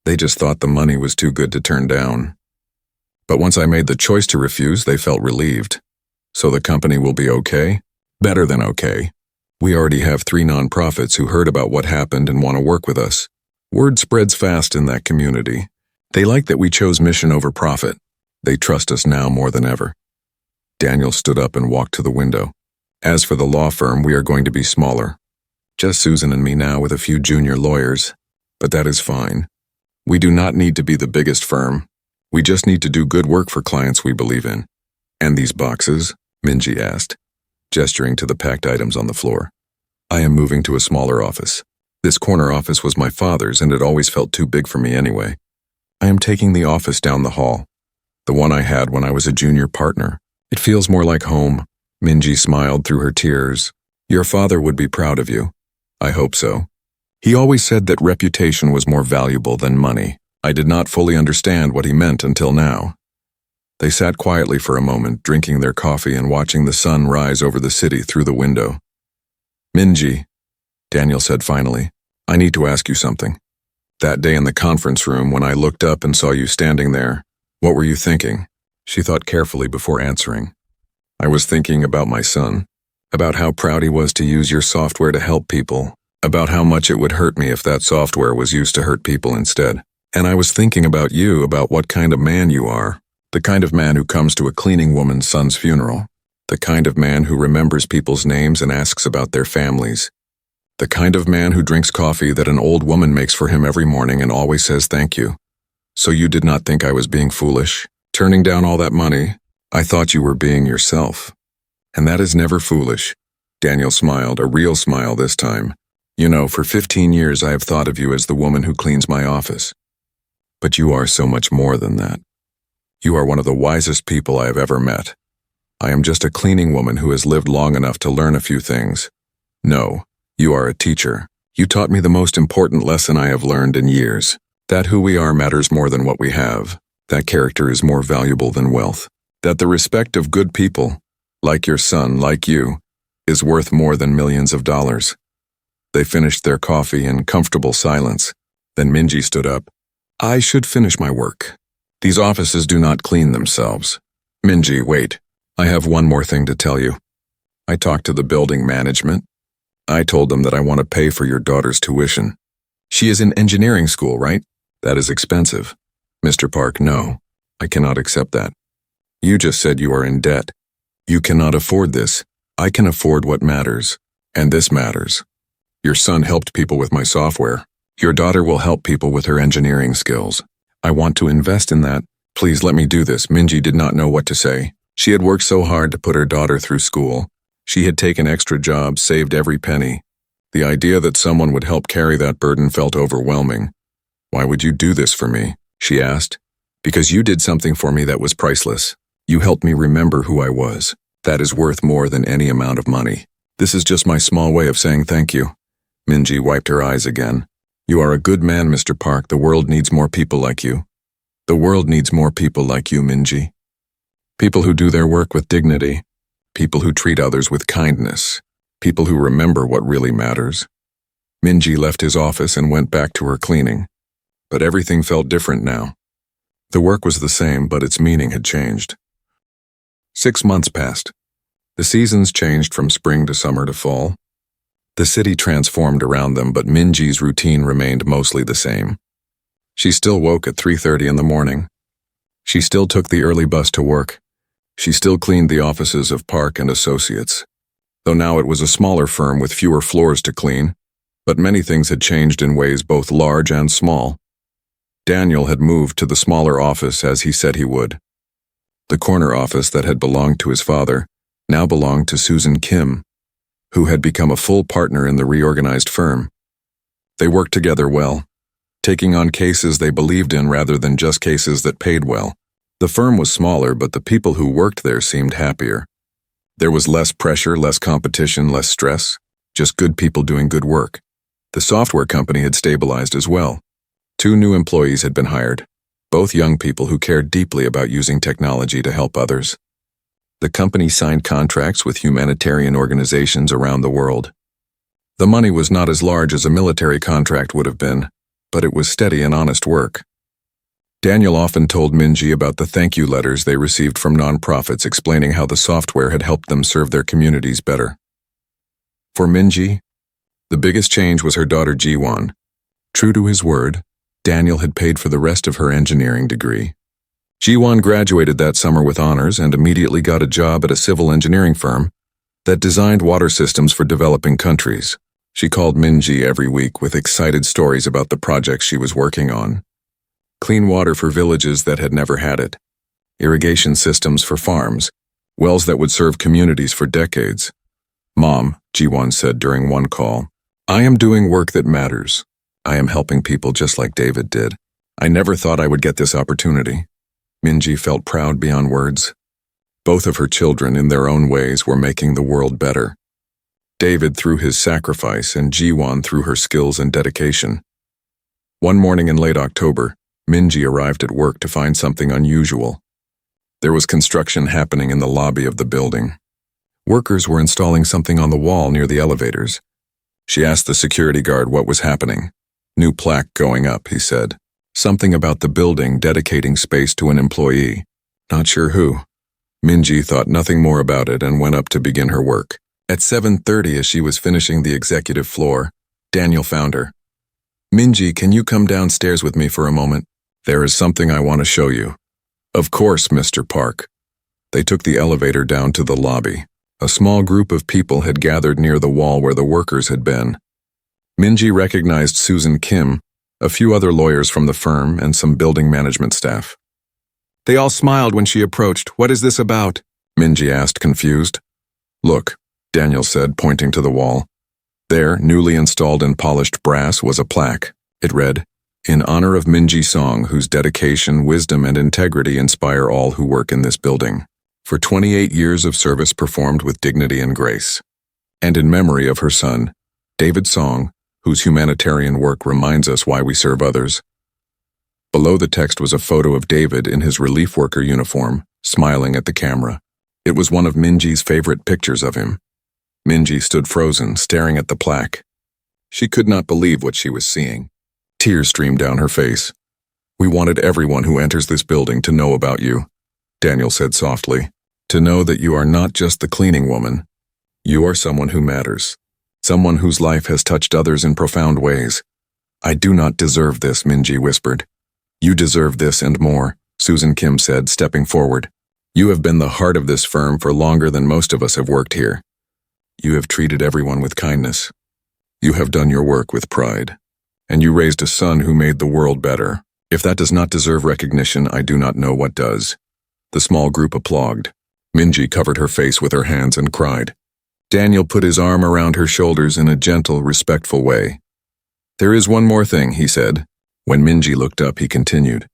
They just thought the money was too good to turn down. But once I made the choice to refuse, they felt relieved. So the company will be okay? Better than okay. We already have 3 nonprofits who heard about what happened and want to work with us. Word spreads fast in that community. They like that we chose mission over profit. They trust us now more than ever. Daniel stood up and walked to the window. As for the law firm, we are going to be smaller. Just Susan and me now with a few junior lawyers. But that is fine. We do not need to be the biggest firm. We just need to do good work for clients we believe in. And these boxes? Minji asked, gesturing to the packed items on the floor. I am moving to a smaller office. This corner office was my father's and it always felt too big for me anyway. I am taking the office down the hall. The one I had when I was a junior partner. It feels more like home. Minji smiled through her tears. Your father would be proud of you. I hope so. He always said that reputation was more valuable than money. I did not fully understand what he meant until now. They sat quietly for a moment, drinking their coffee and watching the sun rise over the city through the window. Minji, Daniel said finally, I need to ask you something. That day in the conference room when I looked up and saw you standing there, what were you thinking? She thought carefully before answering. I was thinking about my son, about how proud he was to use your software to help people, about how much it would hurt me if that software was used to hurt people instead. And I was thinking about you, about what kind of man you are, the kind of man who comes to a cleaning woman's son's funeral, the kind of man who remembers people's names and asks about their families, the kind of man who drinks coffee that an old woman makes for him every morning and always says thank you. So you did not think I was being foolish, turning down all that money? I thought you were being yourself. And that is never foolish. Daniel smiled, a real smile this time. You know, for 15 years I have thought of you as the woman who cleans my office. But you are so much more than that. You are one of the wisest people I have ever met. I am just a cleaning woman who has lived long enough to learn a few things. No, you are a teacher. You taught me the most important lesson I have learned in years. That who we are matters more than what we have. That character is more valuable than wealth. That the respect of good people, like your son, like you, is worth more than millions of dollars. They finished their coffee in comfortable silence. Then Minji stood up. I should finish my work. These offices do not clean themselves. Minji, wait. I have one more thing to tell you. I talked to the building management. I told them that I want to pay for your daughter's tuition. She is in engineering school, right? That is expensive. Mr. Park, no. I cannot accept that. You just said you are in debt. You cannot afford this. I can afford what matters. And this matters. Your son helped people with my software. Your daughter will help people with her engineering skills. I want to invest in that. Please let me do this. Minji did not know what to say. She had worked so hard to put her daughter through school. She had taken extra jobs, saved every penny. The idea that someone would help carry that burden felt overwhelming. Why would you do this for me? She asked. Because you did something for me that was priceless. You helped me remember who I was. That is worth more than any amount of money. This is just my small way of saying thank you. Minji wiped her eyes again. You are a good man, Mr. Park. The world needs more people like you. The world needs more people like you, Minji. People who do their work with dignity. People who treat others with kindness. People who remember what really matters. Minji left his office and went back to her cleaning. But everything felt different now. The work was the same, but its meaning had changed. 6 months passed. The seasons changed from spring to summer to fall. The city transformed around them, but Minji's routine remained mostly the same. She still woke at 3:30 in the morning. She still took the early bus to work. She still cleaned the offices of Park and Associates. Though now it was a smaller firm with fewer floors to clean, but many things had changed in ways both large and small. Daniel had moved to the smaller office as he said he would. The corner office that had belonged to his father now belonged to Susan Kim, who had become a full partner in the reorganized firm. They worked together well, taking on cases they believed in rather than just cases that paid well. The firm was smaller, but the people who worked there seemed happier. There was less pressure, less competition, less stress, just good people doing good work. The software company had stabilized as well. 2 new employees had been hired, both young people who cared deeply about using technology to help others. The company signed contracts with humanitarian organizations around the world. The money was not as large as a military contract would have been, but it was steady and honest work. Daniel often told Minji about the thank you letters they received from nonprofits explaining how the software had helped them serve their communities better. For Minji, the biggest change was her daughter Jiwon. True to his word, Daniel had paid for the rest of her engineering degree. Jiwon graduated that summer with honors and immediately got a job at a civil engineering firm that designed water systems for developing countries. She called Minji every week with excited stories about the projects she was working on. Clean water for villages that had never had it, irrigation systems for farms, wells that would serve communities for decades. "Mom," Jiwon said during one call, "I am doing work that matters. I am helping people just like David did. I never thought I would get this opportunity." Minji felt proud beyond words. Both of her children, in their own ways, were making the world better. David through his sacrifice and Jiwon through her skills and dedication. One morning in late October, Minji arrived at work to find something unusual. There was construction happening in the lobby of the building. Workers were installing something on the wall near the elevators. She asked the security guard what was happening. "New plaque going up," he said. Something about the building dedicating space to an employee. Not sure who. Minji thought nothing more about it and went up to begin her work. At 7:30, as she was finishing the executive floor, Daniel found her. "Minji, can you come downstairs with me for a moment? There is something I want to show you." "Of course, Mr. Park." They took the elevator down to the lobby. A small group of people had gathered near the wall where the workers had been. Minji recognized Susan Kim, a few other lawyers from the firm, and some building management staff. They all smiled when she approached. "What is this about?" Minji asked, confused. "Look," Daniel said, pointing to the wall. There, newly installed in polished brass, was a plaque. It read, "In honor of Minji Song, whose dedication, wisdom, and integrity inspire all who work in this building. For 28 years of service performed with dignity and grace. And in memory of her son, David Song, whose humanitarian work reminds us why we serve others." Below the text was a photo of David in his relief worker uniform, smiling at the camera. It was one of Minji's favorite pictures of him. Minji stood frozen, staring at the plaque. She could not believe what she was seeing. Tears streamed down her face. "We wanted everyone who enters this building to know about you," Daniel said softly. "To know that you are not just the cleaning woman. You are someone who matters. Someone whose life has touched others in profound ways." "I do not deserve this," Minji whispered. "You deserve this and more," Susan Kim said, stepping forward. "You have been the heart of this firm for longer than most of us have worked here. You have treated everyone with kindness. You have done your work with pride. And you raised a son who made the world better. If that does not deserve recognition, I do not know what does." The small group applauded. Minji covered her face with her hands and cried. Daniel put his arm around her shoulders in a gentle, respectful way. "There is one more thing," he said. When Minji looked up, he continued.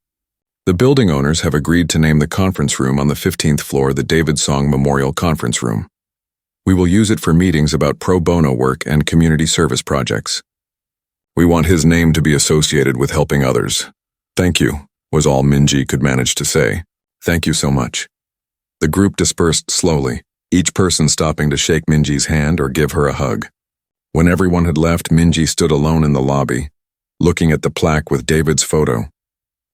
"The building owners have agreed to name the conference room on the 15th floor the David Song Memorial Conference Room. We will use it for meetings about pro bono work and community service projects. We want his name to be associated with helping others. Thank you," was all Minji could manage to say. "Thank you so much." The group dispersed slowly, each person stopping to shake Minji's hand or give her a hug. When everyone had left, Minji stood alone in the lobby, looking at the plaque with David's photo.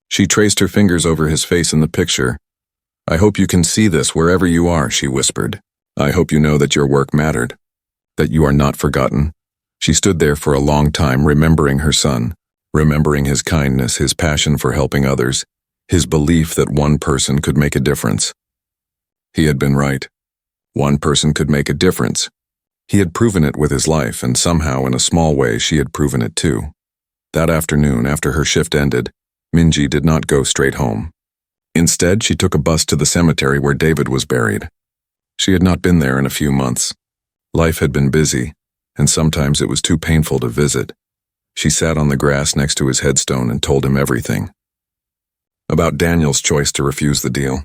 She traced her fingers over his face in the picture. "I hope you can see this wherever you are," she whispered. "I hope you know that your work mattered, that you are not forgotten." She stood there for a long time, remembering her son, remembering his kindness, his passion for helping others, his belief that one person could make a difference. He had been right. One person could make a difference. He had proven it with his life, and somehow, in a small way, she had proven it too. That afternoon, after her shift ended, Minji did not go straight home. Instead, she took a bus to the cemetery where David was buried. She had not been there in a few months. Life had been busy, and sometimes it was too painful to visit. She sat on the grass next to his headstone and told him everything. About Daniel's choice to refuse the deal.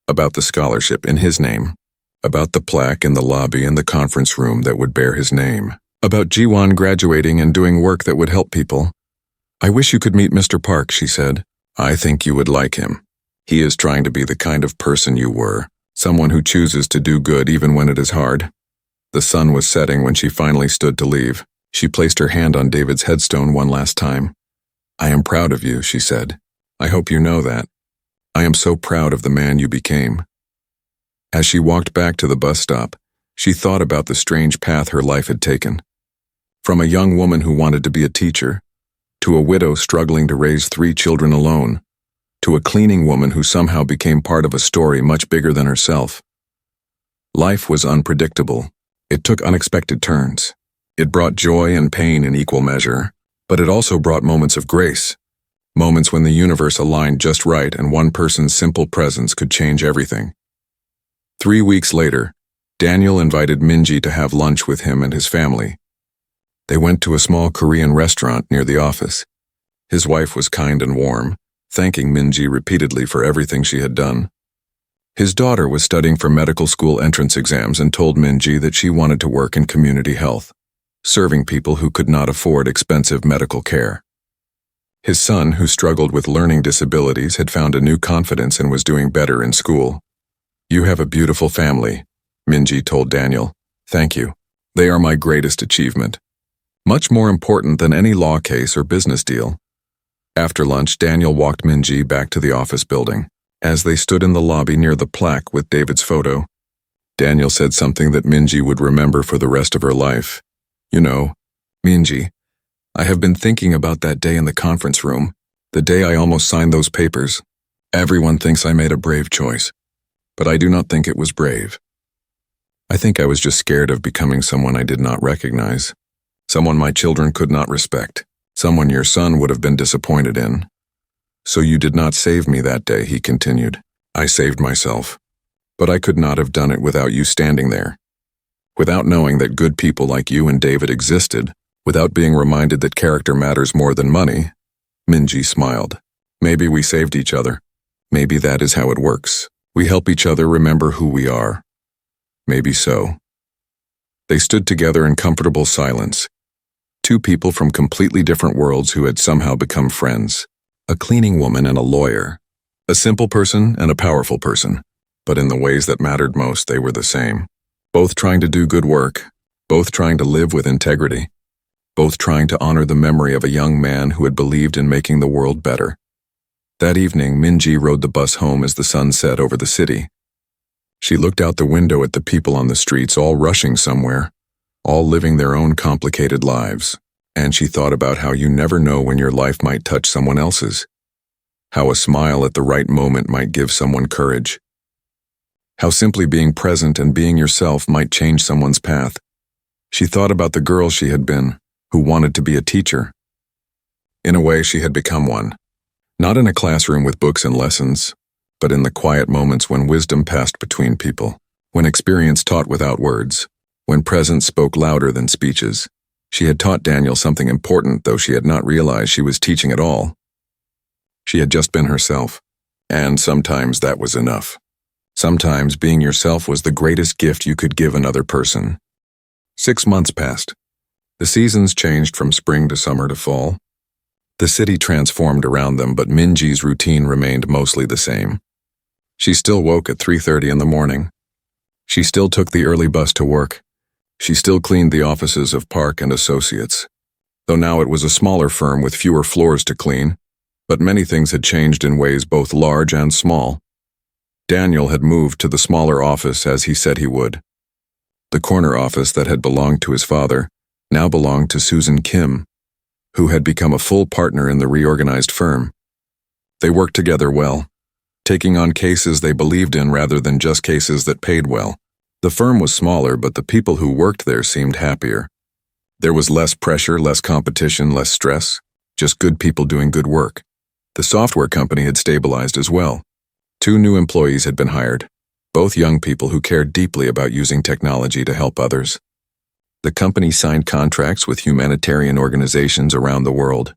About the scholarship in his name. About the plaque in the lobby and the conference room that would bear his name. About Jiwon graduating and doing work that would help people. "I wish you could meet Mr. Park," she said. "I think you would like him. He is trying to be the kind of person you were, someone who chooses to do good even when it is hard." The sun was setting when she finally stood to leave. She placed her hand on David's headstone one last time. "I am proud of you," she said. "I hope you know that. I am so proud of the man you became." As she walked back to the bus stop, she thought about the strange path her life had taken. From a young woman who wanted to be a teacher, to a widow struggling to raise 3 children alone, to a cleaning woman who somehow became part of a story much bigger than herself. Life was unpredictable. It took unexpected turns. It brought joy and pain in equal measure, but it also brought moments of grace, moments when the universe aligned just right and one person's simple presence could change everything. 3 weeks later, Daniel invited Minji to have lunch with him and his family. They went to a small Korean restaurant near the office. His wife was kind and warm, thanking Minji repeatedly for everything she had done. His daughter was studying for medical school entrance exams and told Minji that she wanted to work in community health, serving people who could not afford expensive medical care. His son, who struggled with learning disabilities, had found a new confidence and was doing better in school. "You have a beautiful family," Minji told Daniel. "Thank you. They are my greatest achievement. Much more important than any law case or business deal." After lunch, Daniel walked Minji back to the office building. As they stood in the lobby near the plaque with David's photo, Daniel said something that Minji would remember for the rest of her life. "You know, Minji, I have been thinking about that day in the conference room, the day I almost signed those papers. Everyone thinks I made a brave choice, but I do not think it was brave. I think I was just scared of becoming someone I did not recognize, someone my children could not respect, someone your son would have been disappointed in. So you did not save me that day," he continued. "I saved myself. But I could not have done it without you standing there. Without knowing that good people like you and David existed, without being reminded that character matters more than money." Minji smiled. "Maybe we saved each other. Maybe that is how it works. We help each other remember who we are. Maybe so." They stood together in comfortable silence. 2 people from completely different worlds who had somehow become friends. A cleaning woman and a lawyer. A simple person and a powerful person. But in the ways that mattered most, they were the same. Both trying to do good work. Both trying to live with integrity. Both trying to honor the memory of a young man who had believed in making the world better. That evening, Minji rode the bus home as the sun set over the city. She looked out the window at the people on the streets, all rushing somewhere, all living their own complicated lives. And she thought about how you never know when your life might touch someone else's. How a smile at the right moment might give someone courage. How simply being present and being yourself might change someone's path. She thought about the girl she had been, who wanted to be a teacher. In a way, she had become one. Not in a classroom with books and lessons, but in the quiet moments when wisdom passed between people, when experience taught without words, when presence spoke louder than speeches. She had taught Daniel something important, though she had not realized she was teaching at all. She had just been herself, and sometimes that was enough. Sometimes being yourself was the greatest gift you could give another person. 6 months passed. The seasons changed from spring to summer to fall. The city transformed around them, but Minji's routine remained mostly the same. She still woke at 3:30 in the morning. She still took the early bus to work. She still cleaned the offices of Park and Associates, though now it was a smaller firm with fewer floors to clean, but many things had changed in ways both large and small. Daniel had moved to the smaller office as he said he would. The corner office that had belonged to his father now belonged to Susan Kim, who had become a full partner in the reorganized firm. They worked together well, taking on cases they believed in rather than just cases that paid well. The firm was smaller, but the people who worked there seemed happier. There was less pressure, less competition, less stress, just good people doing good work. The software company had stabilized as well. 2 new employees had been hired, both young people who cared deeply about using technology to help others. The company signed contracts with humanitarian organizations around the world.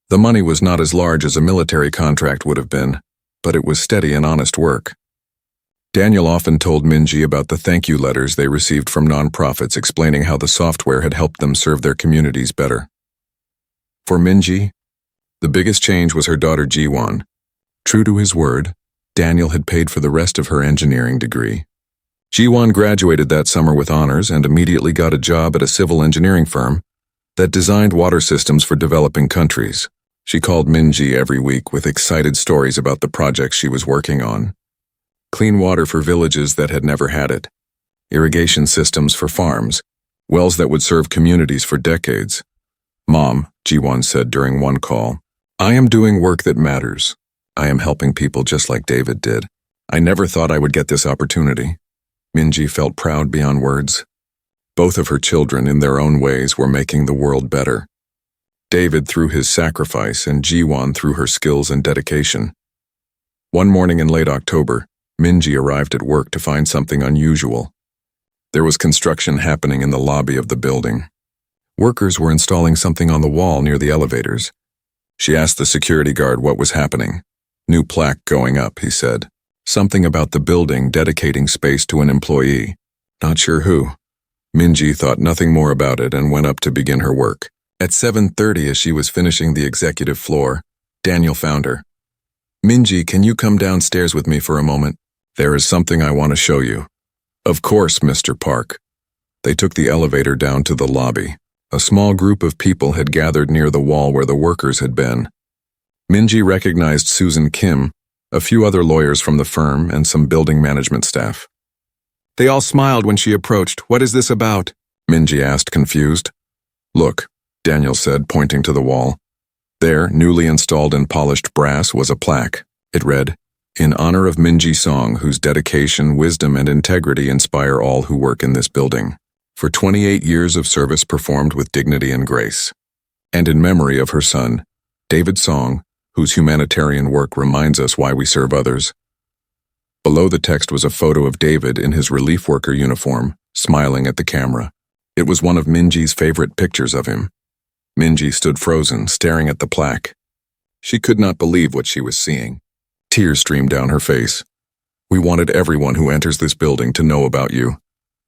The money was not as large as a military contract would have been, but it was steady and honest work. Daniel often told Minji about the thank you letters they received from nonprofits explaining how the software had helped them serve their communities better. For Minji, the biggest change was her daughter Jiwon. True to his word, Daniel had paid for the rest of her engineering degree. Jiwon graduated that summer with honors and immediately got a job at a civil engineering firm that designed water systems for developing countries. She called Minji every week with excited stories about the projects she was working on. Clean water for villages that had never had it, irrigation systems for farms, wells that would serve communities for decades. "Mom," Jiwon said during one call, "I am doing work that matters. I am helping people just like David did. I never thought I would get this opportunity." Minji felt proud beyond words. Both of her children, in their own ways, were making the world better. David through his sacrifice and Jiwon through her skills and dedication. One morning in late October, Minji arrived at work to find something unusual. There was construction happening in the lobby of the building. Workers were installing something on the wall near the elevators. She asked the security guard what was happening. "New plaque going up," he said. Something about the building dedicating space to an employee. Not sure who. Minji thought nothing more about it and went up to begin her work. At 7:30, as she was finishing the executive floor, Daniel found her. "Minji, can you come downstairs with me for a moment? There is something I want to show you." "Of course, Mr. Park." They took the elevator down to the lobby. A small group of people had gathered near the wall where the workers had been. Minji recognized Susan Kim, a few other lawyers from the firm, and some building management staff. They all smiled when she approached. "What is this about?" Minji asked, confused. "Look," Daniel said, pointing to the wall. There, newly installed in polished brass, was a plaque. It read, "In honor of Minji Song, whose dedication, wisdom, and integrity inspire all who work in this building. For 28 years of service performed with dignity and grace. And in memory of her son, David Song, whose humanitarian work reminds us why we serve others." Below the text was a photo of David in his relief worker uniform, smiling at the camera. It was one of Minji's favorite pictures of him. Minji stood frozen, staring at the plaque. She could not believe what she was seeing. Tears streamed down her face. "We wanted everyone who enters this building to know about you,"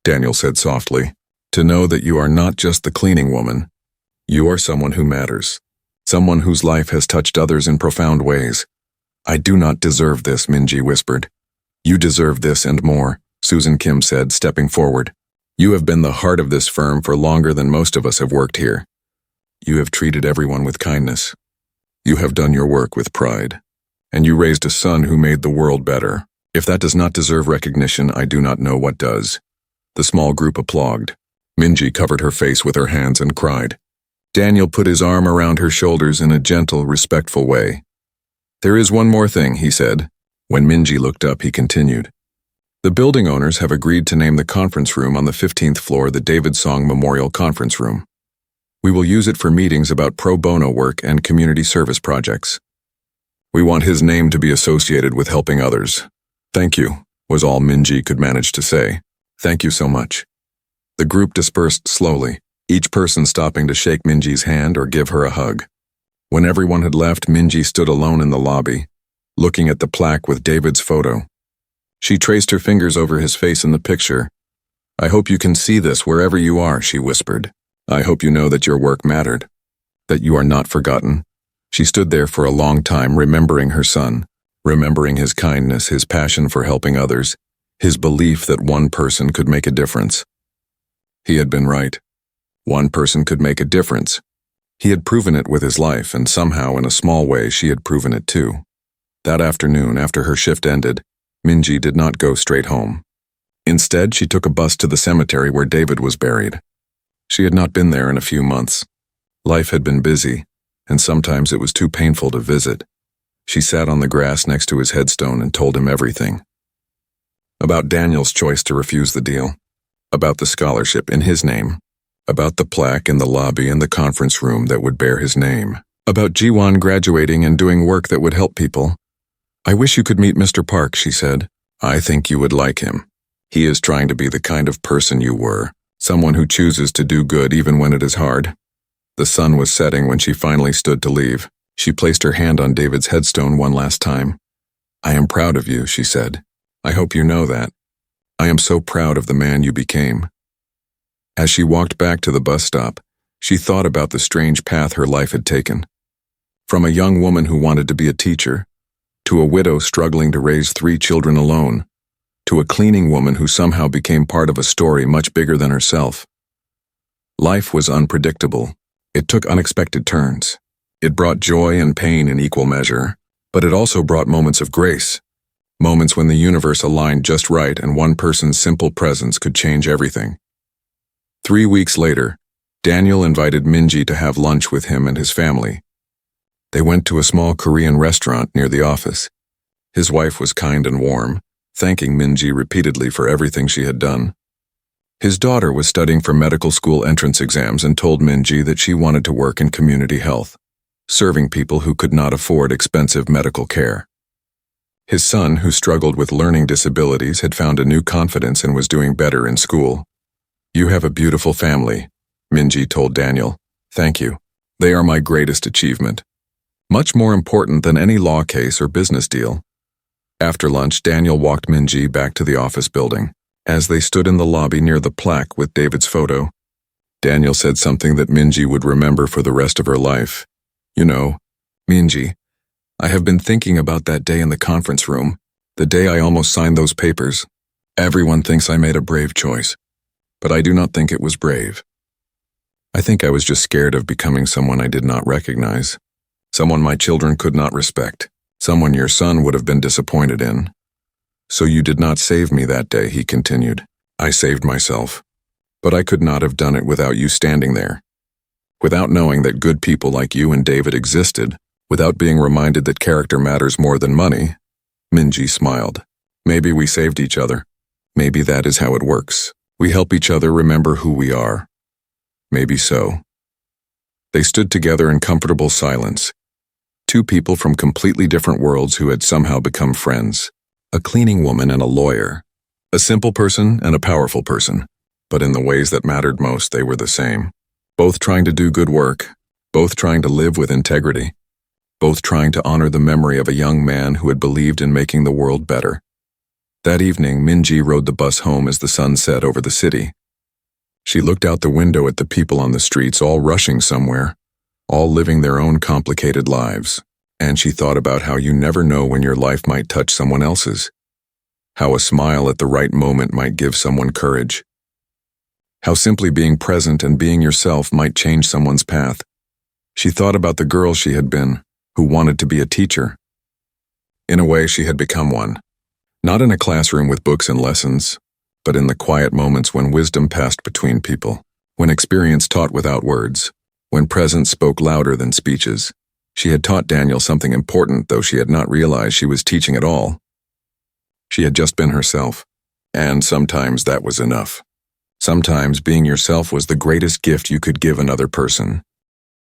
Daniel said softly. "To know that you are not just the cleaning woman. You are someone who matters. Someone whose life has touched others in profound ways." "I do not deserve this," Minji whispered. "You deserve this and more," Susan Kim said, stepping forward. "You have been the heart of this firm for longer than most of us have worked here. You have treated everyone with kindness. You have done your work with pride. And you raised a son who made the world better. If that does not deserve recognition, I do not know what does." The small group applauded. Minji covered her face with her hands and cried. Daniel put his arm around her shoulders in a gentle, respectful way. "There is one more thing," he said. When Minji looked up, he continued. "The building owners have agreed to name the conference room on the 15th floor the David Song Memorial Conference Room. We will use it for meetings about pro bono work and community service projects. We want his name to be associated with helping others. Thank you," was all Minji could manage to say. "Thank you so much." The group dispersed slowly, each person stopping to shake Minji's hand or give her a hug. When everyone had left, Minji stood alone in the lobby, looking at the plaque with David's photo. She traced her fingers over his face in the picture. "I hope you can see this wherever you are," she whispered. "I hope you know that your work mattered, that you are not forgotten." She stood there for a long time, remembering her son, remembering his kindness, his passion for helping others, his belief that one person could make a difference. He had been right. One person could make a difference. He had proven it with his life, and somehow, in a small way, she had proven it too. That afternoon, after her shift ended, Minji did not go straight home. Instead, she took a bus to the cemetery where David was buried. She had not been there in a few months. Life had been busy, and sometimes it was too painful to visit. She sat on the grass next to his headstone and told him everything. About Daniel's choice to refuse the deal. About the scholarship in his name. About the plaque in the lobby and the conference room that would bear his name. About Jiwon graduating and doing work that would help people. "I wish you could meet Mr. Park," she said. "I think you would like him. He is trying to be the kind of person you were, Someone who chooses to do good even when it is hard. The sun was setting when she finally stood to leave. She placed her hand on David's headstone one last time. "I am proud of you," she said. "I hope you know that. I am so proud of the man you became." As she walked back to the bus stop, she thought about the strange path her life had taken. From a young woman who wanted to be a teacher, to a widow struggling to raise 3 children alone, to a cleaning woman who somehow became part of a story much bigger than herself. Life was unpredictable. It took unexpected turns. It brought joy and pain in equal measure, but it also brought moments of grace, moments when the universe aligned just right and one person's simple presence could change everything. 3 weeks later, Daniel invited Minji to have lunch with him and his family. They went to a small Korean restaurant near the office. His wife was kind and warm, thanking Minji repeatedly for everything she had done. His daughter was studying for medical school entrance exams and told Minji that she wanted to work in community health, serving people who could not afford expensive medical care. His son, who struggled with learning disabilities, had found a new confidence and was doing better in school. "You have a beautiful family," Minji told Daniel. "Thank you. They are my greatest achievement. Much more important than any law case or business deal." After lunch, Daniel walked Minji back to the office building. As they stood in the lobby near the plaque with David's photo, Daniel said something that Minji would remember for the rest of her life. "You know, Minji, I have been thinking about that day in the conference room, the day I almost signed those papers. Everyone thinks I made a brave choice, but I do not think it was brave. I think I was just scared of becoming someone I did not recognize, someone my children could not respect, someone your son would have been disappointed in. So you did not save me that day," he continued. "I saved myself. But I could not have done it without you standing there. Without knowing that good people like you and David existed, without being reminded that character matters more than money." Minji smiled. "Maybe we saved each other. Maybe that is how it works. We help each other remember who we are. Maybe so." They stood together in comfortable silence. 2 people from completely different worlds who had somehow become friends. A cleaning woman and a lawyer. A simple person and a powerful person. But in the ways that mattered most, they were the same. Both trying to do good work. Both trying to live with integrity. Both trying to honor the memory of a young man who had believed in making the world better. That evening, Minji rode the bus home as the sun set over the city. She looked out the window at the people on the streets, all rushing somewhere, all living their own complicated lives. And she thought about how you never know when your life might touch someone else's. How a smile at the right moment might give someone courage. How simply being present and being yourself might change someone's path. She thought about the girl she had been, who wanted to be a teacher. In a way, she had become one. Not in a classroom with books and lessons, but in the quiet moments when wisdom passed between people, when experience taught without words, when presence spoke louder than speeches. She had taught Daniel something important, though she had not realized she was teaching at all. She had just been herself, and sometimes that was enough. Sometimes being yourself was the greatest gift you could give another person.